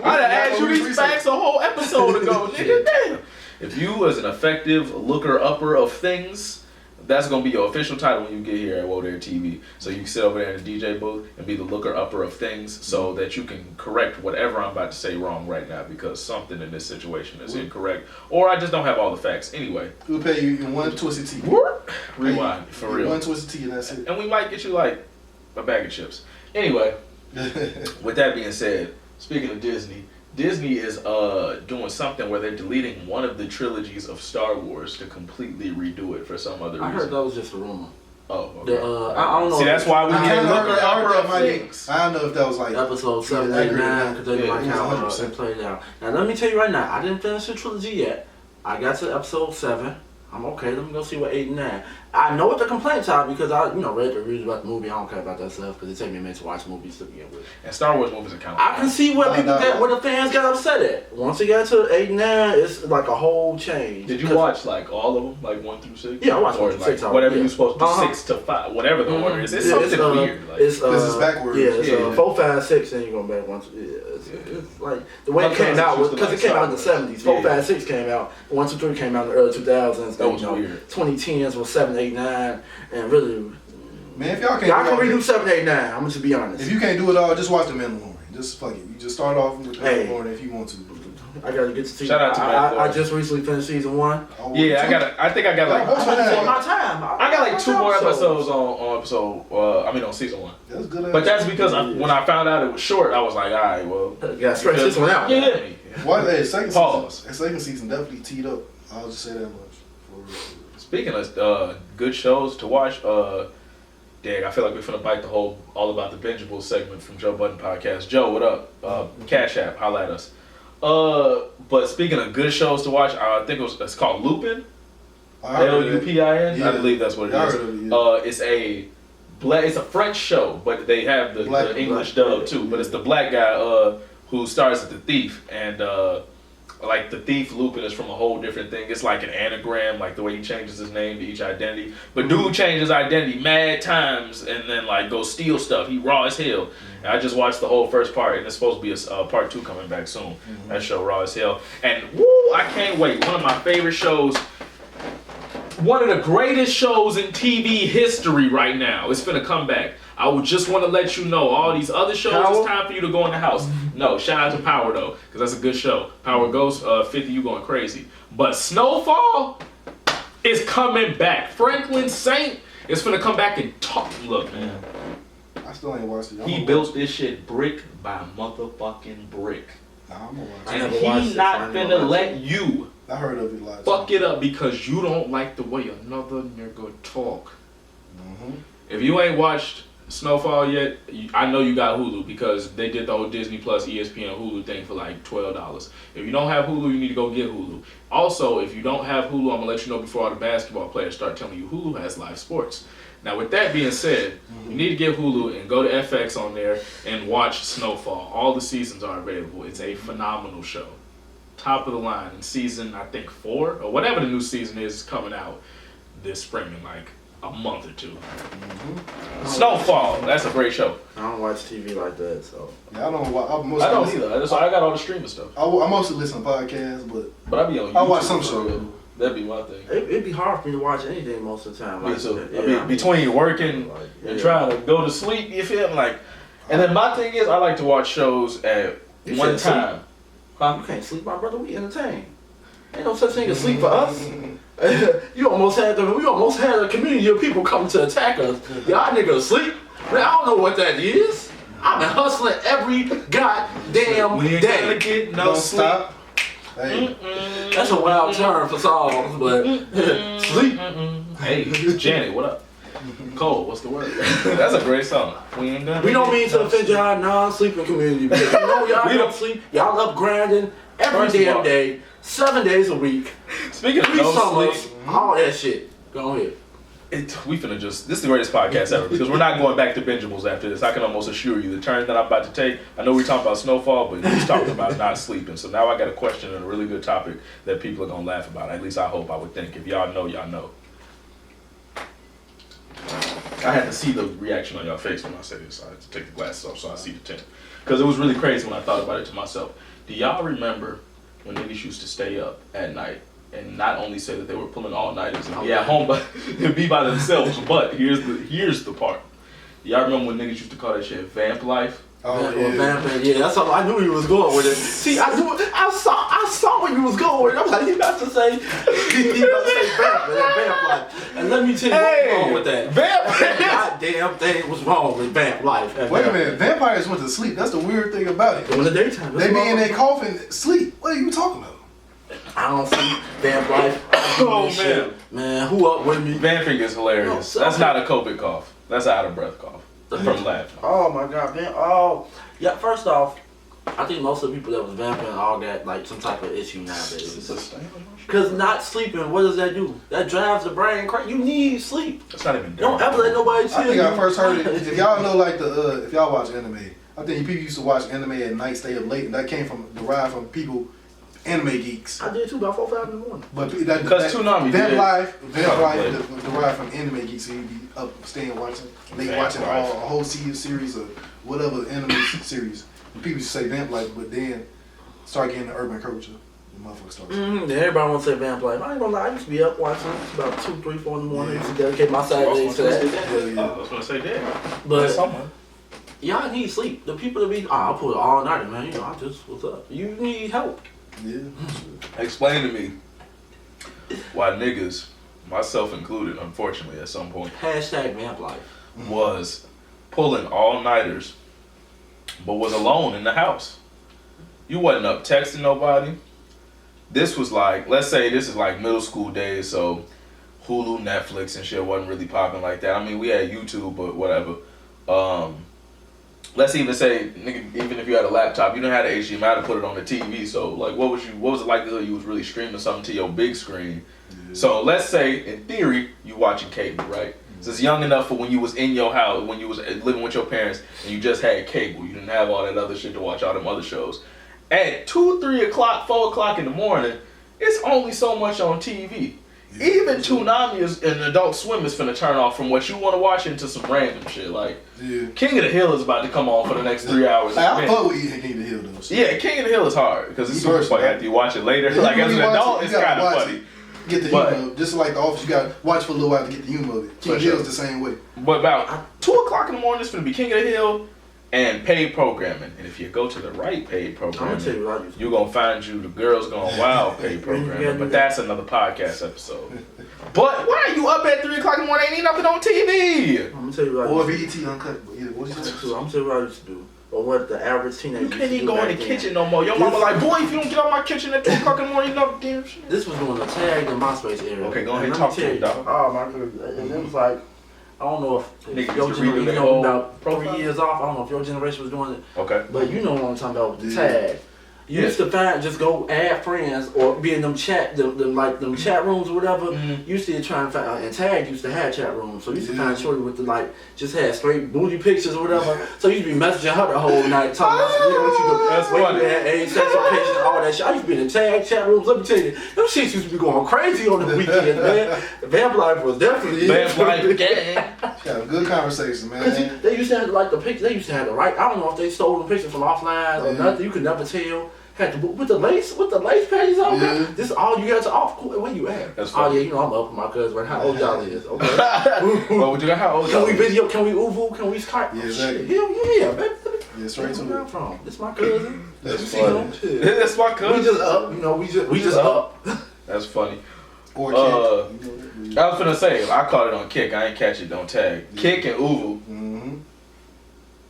I'd have asked you these facts a whole episode ago, nigga. Damn. If you was an effective looker-upper of things, that's gonna be your official title when you get here at Wodare TV. So you can sit over there in the DJ booth and be the looker-upper of things, so that you can correct whatever I'm about to say wrong right now, because something in this situation is incorrect, or I just don't have all the facts. Anyway, We'll pay you one Twisted Tea. rewind for real. One Twisted Tea and that's it. And we might get you like a bag of chips. Anyway, with that being said, speaking of Disney is doing something where they're deleting one of the trilogies of Star Wars to completely redo it for some other reason. I heard that was just a rumor. Oh, okay. I don't know. See, that's why we need to look up things. I don't know if that was like Episode 7, 8, 9, because they didn't like how they played it out. Now, let me tell you right now, I didn't finish the trilogy yet. I got to episode 7. I'm okay. Let me go see what 8 and 9. I know what the complaints are because I, read the reviews about the movie. I don't care about that stuff because it takes me a minute to watch movies to begin with. And Star Wars movies are kind of. I can see where where the fans got upset at. Once it got to 8 and 9, it's like a whole change. Did you watch like all of them, like 1 through 6? Yeah, I watched 1 or through like 6. Whatever you're supposed to do, 6 to 5, whatever the order is. It's something weird. Like, this is backwards. Yeah, it's 4, 5, 6, then you're going back 1, 2. It's like the way it came out because it came out in the 70s. 4, 5, 6 came out. 1, 2, 3 came out in the early 2000s. That was weird. 2010s was 7, 8, 9, and really. Man, if y'all can't, I can redo 7, 8, 9. I'm gonna be honest. If you can't do it all, just watch the Mandalorian. Just fuck it. You just start off with the Mandalorian if you want to. I gotta get to see. Shout out to I just recently finished season 1. Yeah, I think I got like. For my time. I got like 2 more episodes on season 1. That's good. But that's because when I found out it was short, I was like, all right, well. Gotta stretch this one out. Yeah. What? Second season definitely teed up. I'll just say that much. Speaking of good shows to watch, dang, I feel like we're finna bite the whole All About the Bingeables segment from Joe Budden Podcast. Joe, what up? Cash App, holla at us. But speaking of good shows to watch, I think it's called Lupin. Lupin. Yeah. I believe that's what it I is. heard of it, yeah. It's a French show, but they have the English dub too. But it's the black guy who stars as the thief, and like the thief Lupin is from a whole different thing. It's like an anagram, like the way he changes his name to each identity. But dude changes identity mad times and then like go steal stuff. He raw as hell. And I just watched the whole first part, and it's supposed to be a part 2 coming back soon. That show raw as hell, and woo, I can't wait. One of my favorite shows. One of the greatest shows in TV history right now. It's finna come back. I would just want to let you know, all these other shows, it's time for you to go in the house. No, shout out to Power though, because that's a good show. Power goes 50, you going crazy. But Snowfall is coming back. Franklin Saint is finna come back and talk. Look, man. I still ain't watched it. He built this shit brick by motherfucking brick. Nah, I'm gonna watch I it. And never watched he it, not so I never finna watched let you I heard of it a lot. fuck it up because you don't like the way another nigga talk. Mm-hmm. If you ain't watched Snowfall yet, I know you got Hulu because they did the whole Disney Plus, ESPN, Hulu thing for like $12. If you don't have Hulu, you need to go get Hulu. Also, if you don't have Hulu, I'm gonna let you know before all the basketball players start telling you Hulu has live sports. Now, with that being said, you need to get Hulu and go to FX on there and watch Snowfall. All the seasons are available. It's a phenomenal show. Top of the line in season, I think 4 or whatever the new season is coming out this spring in like a month or 2. Snowfall, that's a great show. I don't watch TV like that, so. Yeah, I don't watch. I don't either. That's why I got all the streaming stuff. I mostly listen to podcasts, but I be on YouTube. I watch some shows. That'd be my thing. It'd be hard for me to watch anything most of the time. Me Like, too. yeah, I mean, between working and trying to go to sleep, you feel me? Like, and then my thing is, I like to watch shows at You one shouldn't sleep. time. You can't sleep, my brother. We entertain. Ain't no such thing as sleep for us. We almost had a community of people come to attack us. Y'all niggas asleep? Man, I don't know what that is. I've been hustling every goddamn We ain't day. gonna get no don't sleep. stop. Hey, That's a wild term for songs, but sleep. Hey, Janet, what up? Cole, what's the word? That's a great song. We ain't gonna. We don't get mean to no offend sleep. y'all non-sleeping community, but you know y'all We don't don't- sleep. Y'all up grinding every First of damn all- day, 7 days a week, Speaking of 3 no summers, sleep, all that shit. Go ahead. we finna just. This is the greatest podcast ever because we're not going back to bingeables after this. I can almost assure you the turn that I'm about to take. I know we talking about Snowfall, but he's talking about not sleeping. So now I got a question and a really good topic that people are gonna laugh about. At least I hope. I would think. If y'all know, y'all know. I had to see the reaction on your face when I said this. I had to take the glasses off so I see the tint. Because it was really crazy when I thought about it to myself. Do y'all remember when niggas used to stay up at night and not only say that they were pulling all-nighters and be at home but and be by themselves, but here's the part. Y'all remember when niggas used to call that shit Vamp Life? oh Vampire, yeah, that's all. I knew he was going with it. See, I saw where you was going with it. I was like, he about to say Vamp Life. And let me tell you what's wrong with that. Vamp Goddamn thing was wrong with Vamp Life. Wait a minute, vampires went to sleep. That's the weird thing about it. In the daytime. They be in their coffin, sleep. What are you talking about? I don't see Vamp Life. Oh, Shit. Man, who up with me? Vamping is hilarious. No, That's not a COVID cough. That's an out of breath cough. From laughing. Oh my god, man. Oh, yeah, first off, I think most of the people that was vamping all got like some type of issue nowadays. Because not sleeping, what does that do? That drives the brain crazy. You need sleep. That's not even Don't ever let nobody tell I think you. I first heard it. If y'all know, like if y'all watch anime, I think people used to watch anime at night, stay up late, and that derived from people, anime geeks. I did too, about 4 or 5 in the morning. But Because Toonami Vamp did. Life Probably. derived from anime geeks. So you be up, staying watching, late Vamp watching Life. a whole series or whatever anime series. And people used to say Vamp Life, but then start getting the urban culture. The motherfuckers start. Yeah, everybody wants to say Vamp Life. I ain't gonna lie, I used to be up watching about 2, 3, 4 in the morning. I used to dedicate my Saturdays to that. I was gonna say that. But someone. y'all need sleep. The people that be, I'll put it all night, man. You know, I just, what's up? You need help. Yeah. Explain to me why niggas, myself included, unfortunately, at some point, Hashtag Vamp Life. was pulling all-nighters, but was alone in the house. You wasn't up texting nobody. This was like, let's say this is like middle school days, so Hulu, Netflix, and shit wasn't really popping like that. I mean, we had YouTube, but whatever. Let's even say, nigga, even if you had a laptop, you didn't have the HDMI to put it on the TV. So, like, what was the likelihood you was really streaming something to your big screen So let's say, in theory, you watching cable, right? So it's young enough for when you was in your house, when you was living with your parents, and you just had cable. You didn't have all that other shit to watch, all them other shows. At 2, 3 o'clock, 4 o'clock in the morning, it's only so much on TV. Yeah. Even Toonami and Adult Swim is finna turn off from what you want to watch into some random shit. Like, King of the Hill is about to come on for the next 3 hours. I fuck with King of the Hill though. So. Yeah, King of the Hill is hard because it's super funny after you watch it later. Like as an adult, it's kind of funny. Get the humor of it. Just like The Office, you got to watch for a little while to get the humor of it. King of the Hill is the same way. But about 2 o'clock in the morning, it's going to be King of the Hill and paid programming. And if you go to the right paid programming, you're going to find the Girls Gone Wild paid programming. But that's another podcast episode. But why are you up at 3 o'clock in the morning? Ain't nothing on TV. I'm going to tell you what or BET Uncut. Yeah, what you saying? I'm going to tell you what I used to do. Or what the average teenager. You can't even go in the kitchen no more. Your mama like, boy, if you don't get out my kitchen at 2 o'clock in the morning, you know damn shit. This was during the tag in MySpace era. Okay, go ahead and talk to me, dog. Oh my goodness. And it was like, I don't know if niggas your generation, you know, about profile? 3 years off, I don't know if your generation was doing it. Okay. But you know what I'm talking about with the tag. You used to just go add friends or be in them chat rooms or whatever. You used to try and find, and tag used to have chat rooms. So you used to find shorty with the just had straight booty pictures or whatever. So you used to be messaging her the whole night talking about what you do. That's funny. Age, sex location, all that shit. I used to be in the tag chat rooms. Let me tell you, them shits used to be going crazy on the weekend, man. Vamp Life was definitely Vamp Life gang. Yeah, good conversation, man. They used to have the pictures. They used to have the right. I don't know if they stole the picture from offline or nothing. You could never tell. Had to with the lace panties on. Yeah. This is all you got to off. Where you at? That's funny. Oh yeah, you know I'm up with my cousin. Right? How old y'all is? Okay. Well, you got how old? Can we video? Can we uvu? Can we Skype? Yeah, exactly. Hell yeah, baby. Yeah, straight to it. From this my cousin. That's funny. That's my cousin. We just up. You know, we just up. That's funny. Or Kick. I was finna say, I caught it on Kick. I ain't catch it on Tag. Yeah. Kick and uvu. Mm-hmm.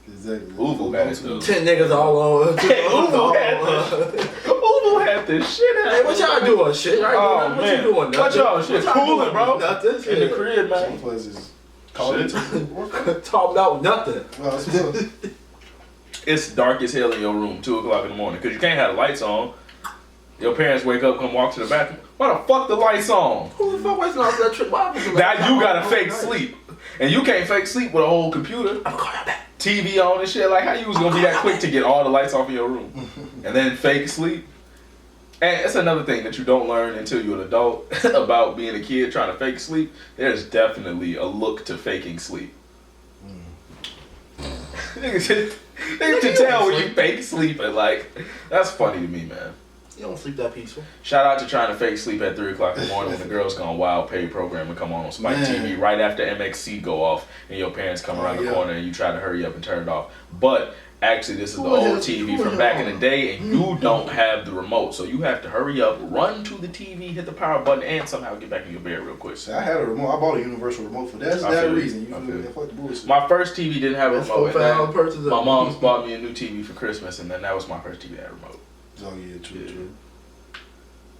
Exactly. Uvu had it too. 10 niggas all over. Hey, Uvu had this shit out. Hey, what y'all doing? Shit. Oh man. What you doing? What y'all shit? Cooling, bro. Nothing. In the crib, man. Talking about nothing. It's dark as hell in your room, 2 o'clock in the morning, because you can't have the lights on. Your parents wake up, come walk to the bathroom. Why the fuck the lights on? Who the fuck was not that trick? Now you gotta fake sleep. And you can't fake sleep with a whole computer. I'm calling back. TV on and shit. Like, how you was gonna be that quick to get all the lights off in your room? And then fake sleep? And it's another thing that you don't learn until you're an adult about being a kid trying to fake sleep. There's definitely a look to faking sleep. Niggas can tell when you fake sleeping. Like, that's funny to me, man. You don't sleep that peaceful. Shout out to trying to fake sleep at 3 o'clock in the morning when the Girls Gone Wild paid program and come on Spike TV right after MXC go off and your parents come around the corner and you try to hurry up and turn it off. But actually, this is the old TV from back in the day, and you don't have the remote, so you have to hurry up, run to the TV, hit the power button, and somehow get back in your bed real quick. See, I had a remote. I bought a universal remote for that reason. You feel me? Fuck the bullshit. My first TV didn't have a remote. And my mom's bought me a new TV for Christmas, and then that was my first TV that had a remote. Oh yeah, true.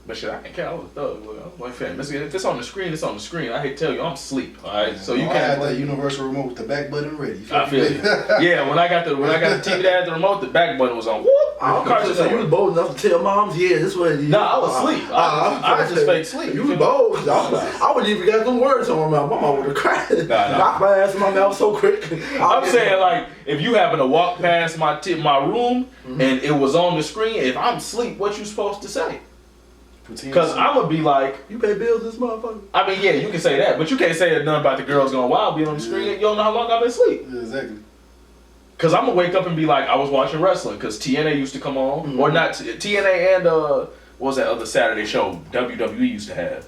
But shit, I can't count. I was a thug. I'm like, fam, if it's on the screen, it's on the screen. I hate to tell you, I'm asleep. All right, so you I can't. had that universal remote with the back button ready. I feel you. Yeah, when I got the TV that had the remote, the back button was on. Whoop! So you was bold enough to tell moms, yeah, this what it is. No, I was asleep. I was just fake sleep. You was bold. I wouldn't even got them words on my mouth. My mom would have cried. Knocked my ass in my mouth so quick. I'm saying, like, if you happen to walk past my room and it was on the screen, if I'm asleep, what you supposed to say? Because I'm going to be like, you pay bills this motherfucker. I mean, yeah, you can say that, but you can't say nothing about the Girls Gone Wild being on the screen. You don't know how long I've been asleep. Yeah, exactly. Because I'm going to wake up and be like, I was watching wrestling, because TNA used to come on. Or not, TNA and, what was that other Saturday show WWE used to have?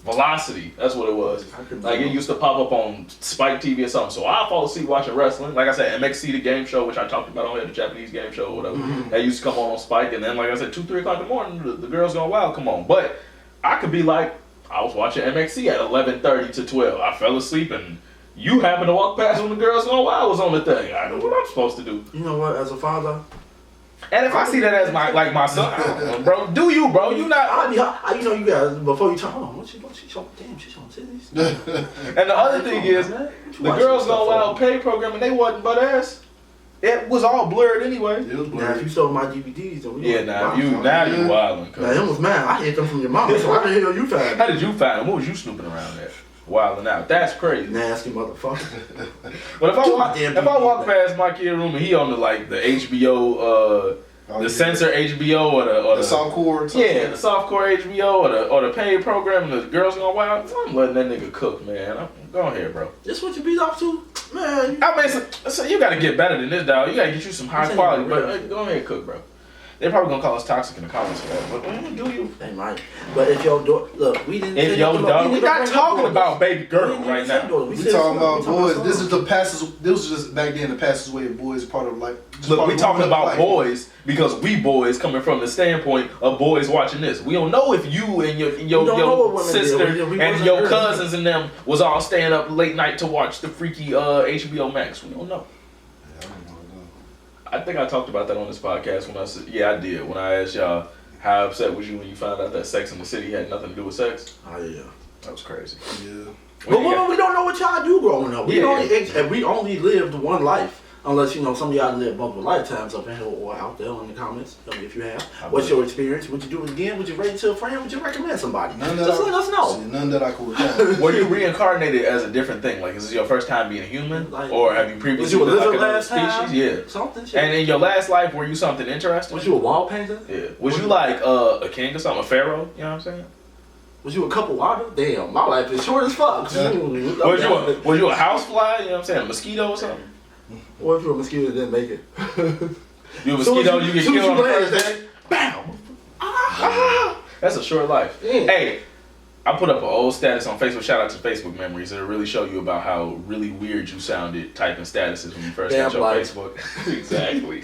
Velocity, that's what it was. Like, it used to pop up on Spike TV or something. So I fall asleep watching wrestling. Like I said, MXC, the game show, which I talked about on here, the Japanese game show or whatever. That used to come on Spike. And then, like I said, 2, 3 o'clock in the morning, the Girls Gone Wild come on. But I could be like, I was watching MXC at 11:30 to 12. I fell asleep and you happened to walk past when the Girls Gone Wild was on the thing. I know what I'm supposed to do. You know what, as a father, and if I see that as my son, I don't know, bro. Do you, bro? You not? you know, you guys before you talk. Hold on, what she showing? Damn, she showing titties. And the other thing is, the Girls Gone Wild pay program, and they wasn't butt ass. It was all blurred anyway. It was Now, blurry. if you sold my DVDs, then we Yeah, now you wildin'. Now, them was mine. I hid them from your mama, so how the hell you find How it? did you find them? What was you snooping around at? Wildin' out. That's crazy. Nasty motherfucker. But if I Get my walk, damn if I walk DVD past my kid room and he on the HBO, the censor HBO or the soft core. yeah, the softcore HBO or the paid program, and the girls going wild, I'm letting that nigga cook, man. Go ahead, bro. This what you beat off to? Man, I mean, so you gotta get better than this, dog. You gotta get you some high This ain't quality, real. but go ahead, cook, bro. They probably gonna call us toxic in the comments for that, but do you? they might. But if your daughter, look, we didn't. If say your nothing dog, we we didn't not bring up talking daughters. about baby We girl didn't right even say now. daughters. We said talking about sons. We boys. talking This about is the passes. This was just back then. The passes way of boys part of like. just Look, part we of talking growing up about life. boys because we boys coming from the standpoint of boys watching this. We don't know if you and your don't know what women sister did. We and wasn't your there. cousins and them was all staying up late night to watch the freaky HBO Max. We don't know. Yeah, I don't know. I think I talked about that on this podcast when I said, yeah, I did. When I asked y'all how upset was you when you found out that Sex in the City had nothing to do with sex. Oh yeah. That was crazy. Yeah. But women, we don't know what y'all do growing up. We Yeah. only lived one life. Unless, some of y'all live multiple lifetimes up in here or out there in the comments. Tell me if you have. What's your experience? Would you do it again? Would you rate it to a friend? Would you recommend somebody? None that Just I, let us know. see, none that I could recall. Were you reincarnated as a different thing? Like, is this your first time being a human? Like, Or have you Was previously you a been like lizard another last time? species? Yeah. Something? Shit. And in your last life, were you something interesting? Was you a wall painter? Yeah. Was you like a king or something? A pharaoh? You know what I'm saying? Was you a couple water? Damn, my life is short as fuck. Yeah. Was you a housefly? You know what I'm saying? A mosquito or something? Or if you're a mosquito that didn't make it. You a Soon as mosquito, you- you get soon as killed on you the land, first day? Bam! Ah! That's a short life. Yeah. Hey, I put up an old status on Facebook. Shout out to Facebook memories. It'll really show you about how really weird you sounded typing statuses when you first got Vamp your Life. Facebook. Exactly.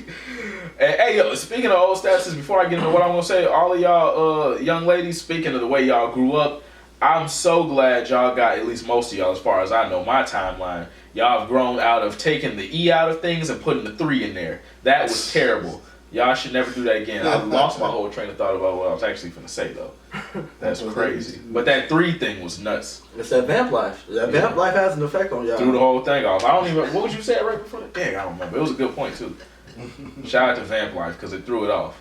Hey, yo, speaking of old statuses, before I get into what I'm gonna say, all of y'all young ladies, speaking of the way y'all grew up, I'm so glad y'all got, at least most of y'all, as far as I know, my timeline. Y'all have grown out of taking the E out of things and putting the 3 in there. That was terrible. Y'all should never do that again. I lost my whole train of thought about what I was actually finna say though. That's crazy. But that 3 thing was nuts. It's that vamp life. That vamp life has an effect on y'all. Threw the whole thing off. I don't even. What was you saying right before that? Dang, I don't remember. It was a good point too. Shout out to Vamp Life because it threw it off.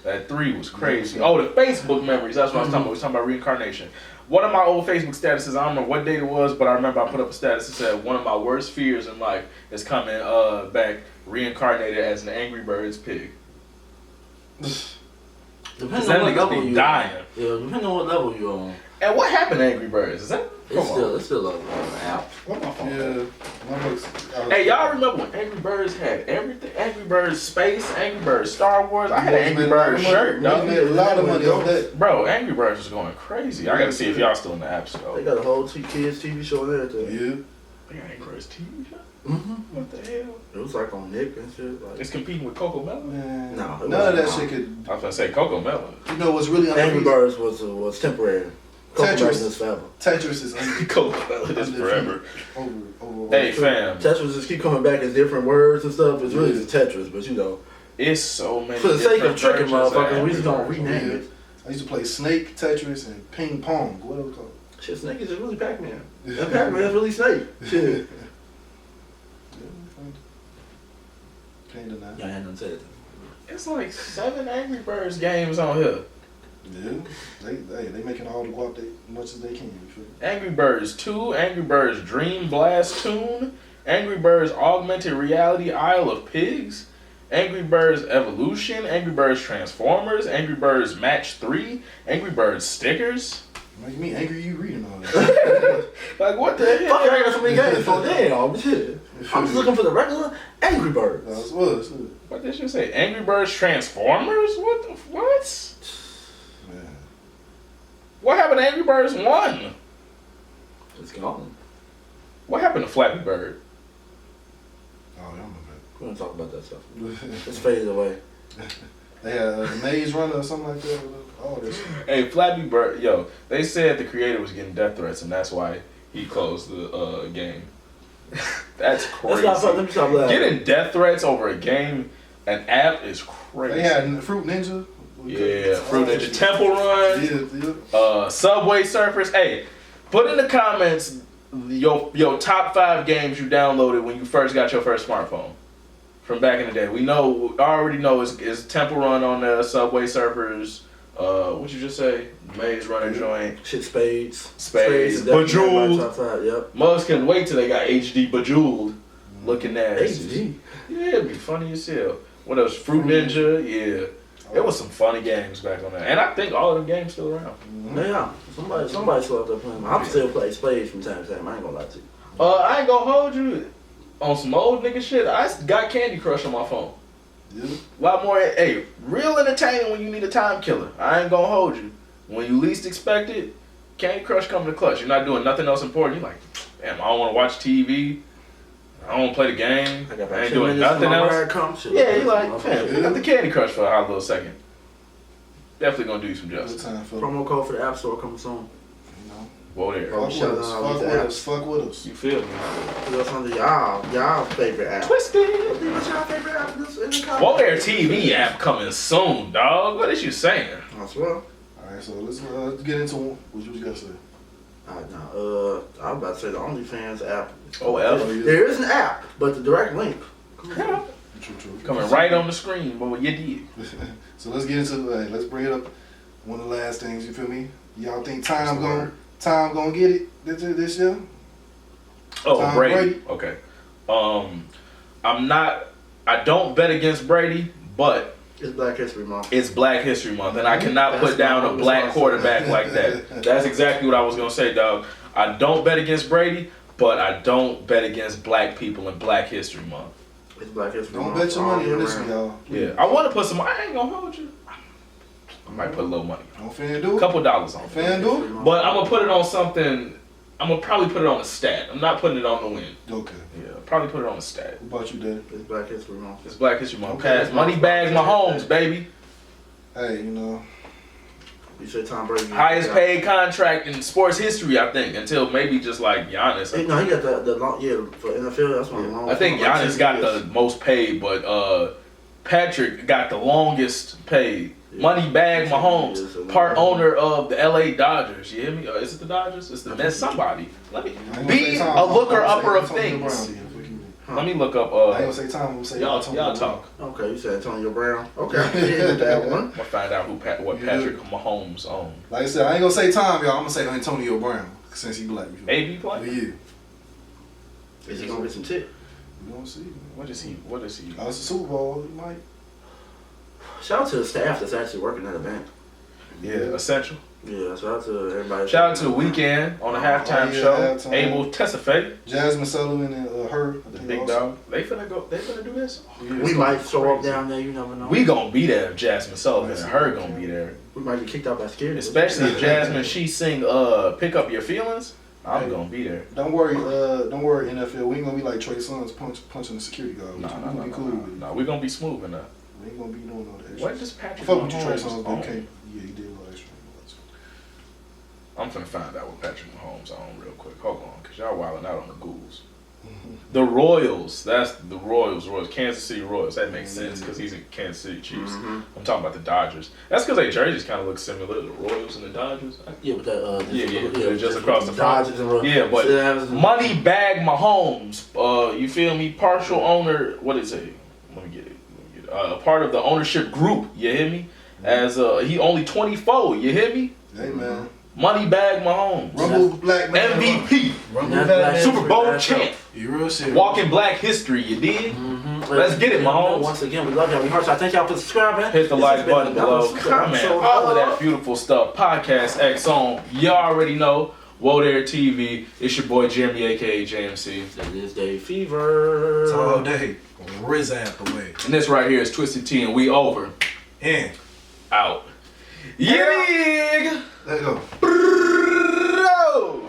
That 3 was crazy. Oh, the Facebook memories. That's what I was talking about. We was talking about Reincarnation. One of my old Facebook statuses, I don't know what date it was, but I remember I put up a status that said, one of my worst fears in life is coming back reincarnated as an Angry Birds pig. Depending That on what niggas level be you dying. Yeah, depending on what level you're on. And what happened to Angry Birds? Is that? It's still an app. What my phone? Yeah. My books, Hey, y'all remember when Angry Birds had everything? Angry Birds Space, Angry Birds Star Wars. I had an Angry Birds shirt, They dog. made a lot of money off that. Bro, Angry Birds was going crazy. I gotta see if y'all still in the app They store. got a whole kids TV show and everything. Yeah. They got Angry Birds TV show? Mm-hmm. What the hell? It was like on Nick and shit. Like, It's competing with Coco Melon? Man. No, it None of that wasn't. shit could. I was gonna say Coco Melon. You know what's really Angry underrated? Birds was temporary. Tetris. Tetris is forever. Tetris is Coco Melon is forever. over. Hey fam, Tetris just keep coming back as different words and stuff. It's really just Tetris, but it's so many. for the sake of different tricking versions of motherfuckers, we Angry just gonna Birds. rename Yeah. it. I used to play Snake, Tetris, and Ping Pong. What else called? Shit, Snake is just really Pac-Man. That Pac-Man's really Snake. Shit. Can't deny. Y'all had nothing to say that. It's like 7 Angry Birds games on here. Yeah, they making all the guap they much as they can. You feel me? Angry Birds 2, Angry Birds Dream Blast Tune, Angry Birds Augmented Reality Isle of Pigs, Angry Birds Evolution, Angry Birds Transformers, Angry Birds Match 3, Angry Birds Stickers. Make me angry. You reading all that? Like, what the Fuck, I got hell? so many games for damn shit. I'm just looking for the regular Angry Birds. That's what. What did you say? Angry Birds Transformers? What? Man. What happened to Angry Birds 1? It's gone. What happened to Flappy Bird? Oh, I don't know We don't talk about that stuff. that. It's faded away. They had a Maze Runner or something like that. All this. Hey, Flappy Bird, yo, they said the creator was getting death threats and that's why he closed the game. That's crazy. Let me stop laughing. Getting death threats over a game, an app is crazy. They had Fruit Ninja. Yeah, Fruit Ninja Temple Run, Yeah. Subway Surfers. Hey, put in the comments your top 5 games you downloaded when you first got your first smartphone. from back in the day. I already know it's Temple Run on the Subway Surfers. What you just say? Maze Runner joint. Shit, Spades. Spades. is definitely Bejeweled. my top five, yep. Mugs couldn't wait till they got HD Bejeweled. Looking at HD. Yeah, it'd be funny as hell. What else? Fruit Ninja. Yeah. There was some funny games back on that. And I think all of them games still around. Yeah, somebody still out there playing. I'm still playing Spades from time to time. I ain't gonna lie to you. I ain't gonna hold you. On some old nigga shit, I got Candy Crush on my phone. Yeah. A lot more, real entertaining when you need a time killer. I ain't gonna hold you. When you least expect it, Candy Crush come to clutch. You're not doing nothing else important. You're like, damn, I don't want to watch TV. I don't want to play the game. I ain't doing nothing else. Yeah, you're like, man, pick up the Candy Crush for a hot little second. Definitely gonna do you some justice. Promo code for the App Store coming soon. Whoa there. Fuck with us. You feel me? What's under y'all favorite app? Twisted. What's y'all favorite app in the comments? Whoa there TV app coming soon, dog. What is you saying? I swear. Alright, so let's get into what you gotta say. I was about to say the OnlyFans app. There is an app, but the direct link. True. Coming right on the screen, but what you did. So let's get into let's bring it up. One of the last things, you feel me? Y'all think Time gonna get it this year? Oh, Tom Brady. Okay. I don't bet against Brady, but It's Black History Month. It's Black History Month, and I cannot put down a black quarterback like that. That's exactly what I was gonna say, dog. I don't bet against Brady, but I don't bet against black people in Black History Month. It's Black History Month. Don't bet your money on this one, y'all. Yeah, I want to put some. I ain't gonna hold you. I might put a little money. On FanDuel? A couple dollars on FanDuel? But I'm gonna put it on something. I'm gonna probably put it on a stat. I'm not putting it on the win. Okay. Yeah, probably put it on a stat. What about you, Dad? It's Black History Month. It's Black History Month. Okay. Pass. Money bags my homes, baby. Hey, You said Tom Brady. Highest paid contract in sports history, I think, until maybe just like Giannis. No, he got the long, for NFL, that's one of the longest. I think Giannis got the most paid, but Patrick got the longest paid. Money bag Mahomes, part owner of the LA Dodgers. You hear me? Is it the Dodgers? It's the Mets. Somebody. Let me be a looker upper of things. Let me look up. I ain't gonna say Tom. I'm gonna say y'all talk. Okay, you said Antonio Brown. Okay, yeah, that one. I'm gonna find out what Patrick Mahomes owns. Like I said, I ain't gonna say Tom, y'all. I'm gonna say Antonio Brown since he black. AB play? Yeah. Is he gonna get some tip? We gonna see. What is he? Oh, it's the Super Bowl. He might. Shout out to the staff that's actually working at the bank. Yeah, essential. Yeah, shout out to everybody. Shout out to the Weeknd on the halftime show. Abel Tesfaye. Jasmine Sullivan and her. The big dog. They finna do this. We might show up down there. You never know. We gonna be there if Jasmine Sullivan and her gonna be there. We might get kicked out by security. Especially if Jasmine she sing "Pick Up Your Feelings." I'm gonna be there. Don't worry, NFL. We ain't gonna be like Trey Songz punching the security guard. No, we gonna be smooth enough. We ain't gonna be doing all that extra. What does Patrick Fuck with you, Trey Mahomes Songz. own? Okay. Yeah, he did a lot extra. I'm finna find out what Patrick Mahomes own real quick. Hold on, cause y'all wilding out on the Googles. The Royals. That's the Royals. Kansas City Royals. That makes sense because he's in Kansas City Chiefs. I'm talking about the Dodgers. That's because their jerseys kind of look similar. The Royals and the Dodgers. Yeah, but that. They're just across the front. Yeah, but Money Bag Mahomes. You feel me? Partial owner. What is it? Let me get it. A part of the ownership group. You hear me? As he only 24. You hear me? Hey man. Money Bag Mahomes. Rumble Black man. MVP. Super Bowl champ. You real serious. Walking Black history, you dig? Let's get it, Mahomes. Once again, we love y'all. We heart. So I thank y'all for subscribing. Hit the like button below. Comment. All of that beautiful stuff. Podcast X on. Y'all already know. Whoa There TV. It's your boy Jeremy, aka JMC. That is Davefever. It's all day. Riz out the way. And this right here is Twisted T, and we over. And out. Yeah. There you go. Bro.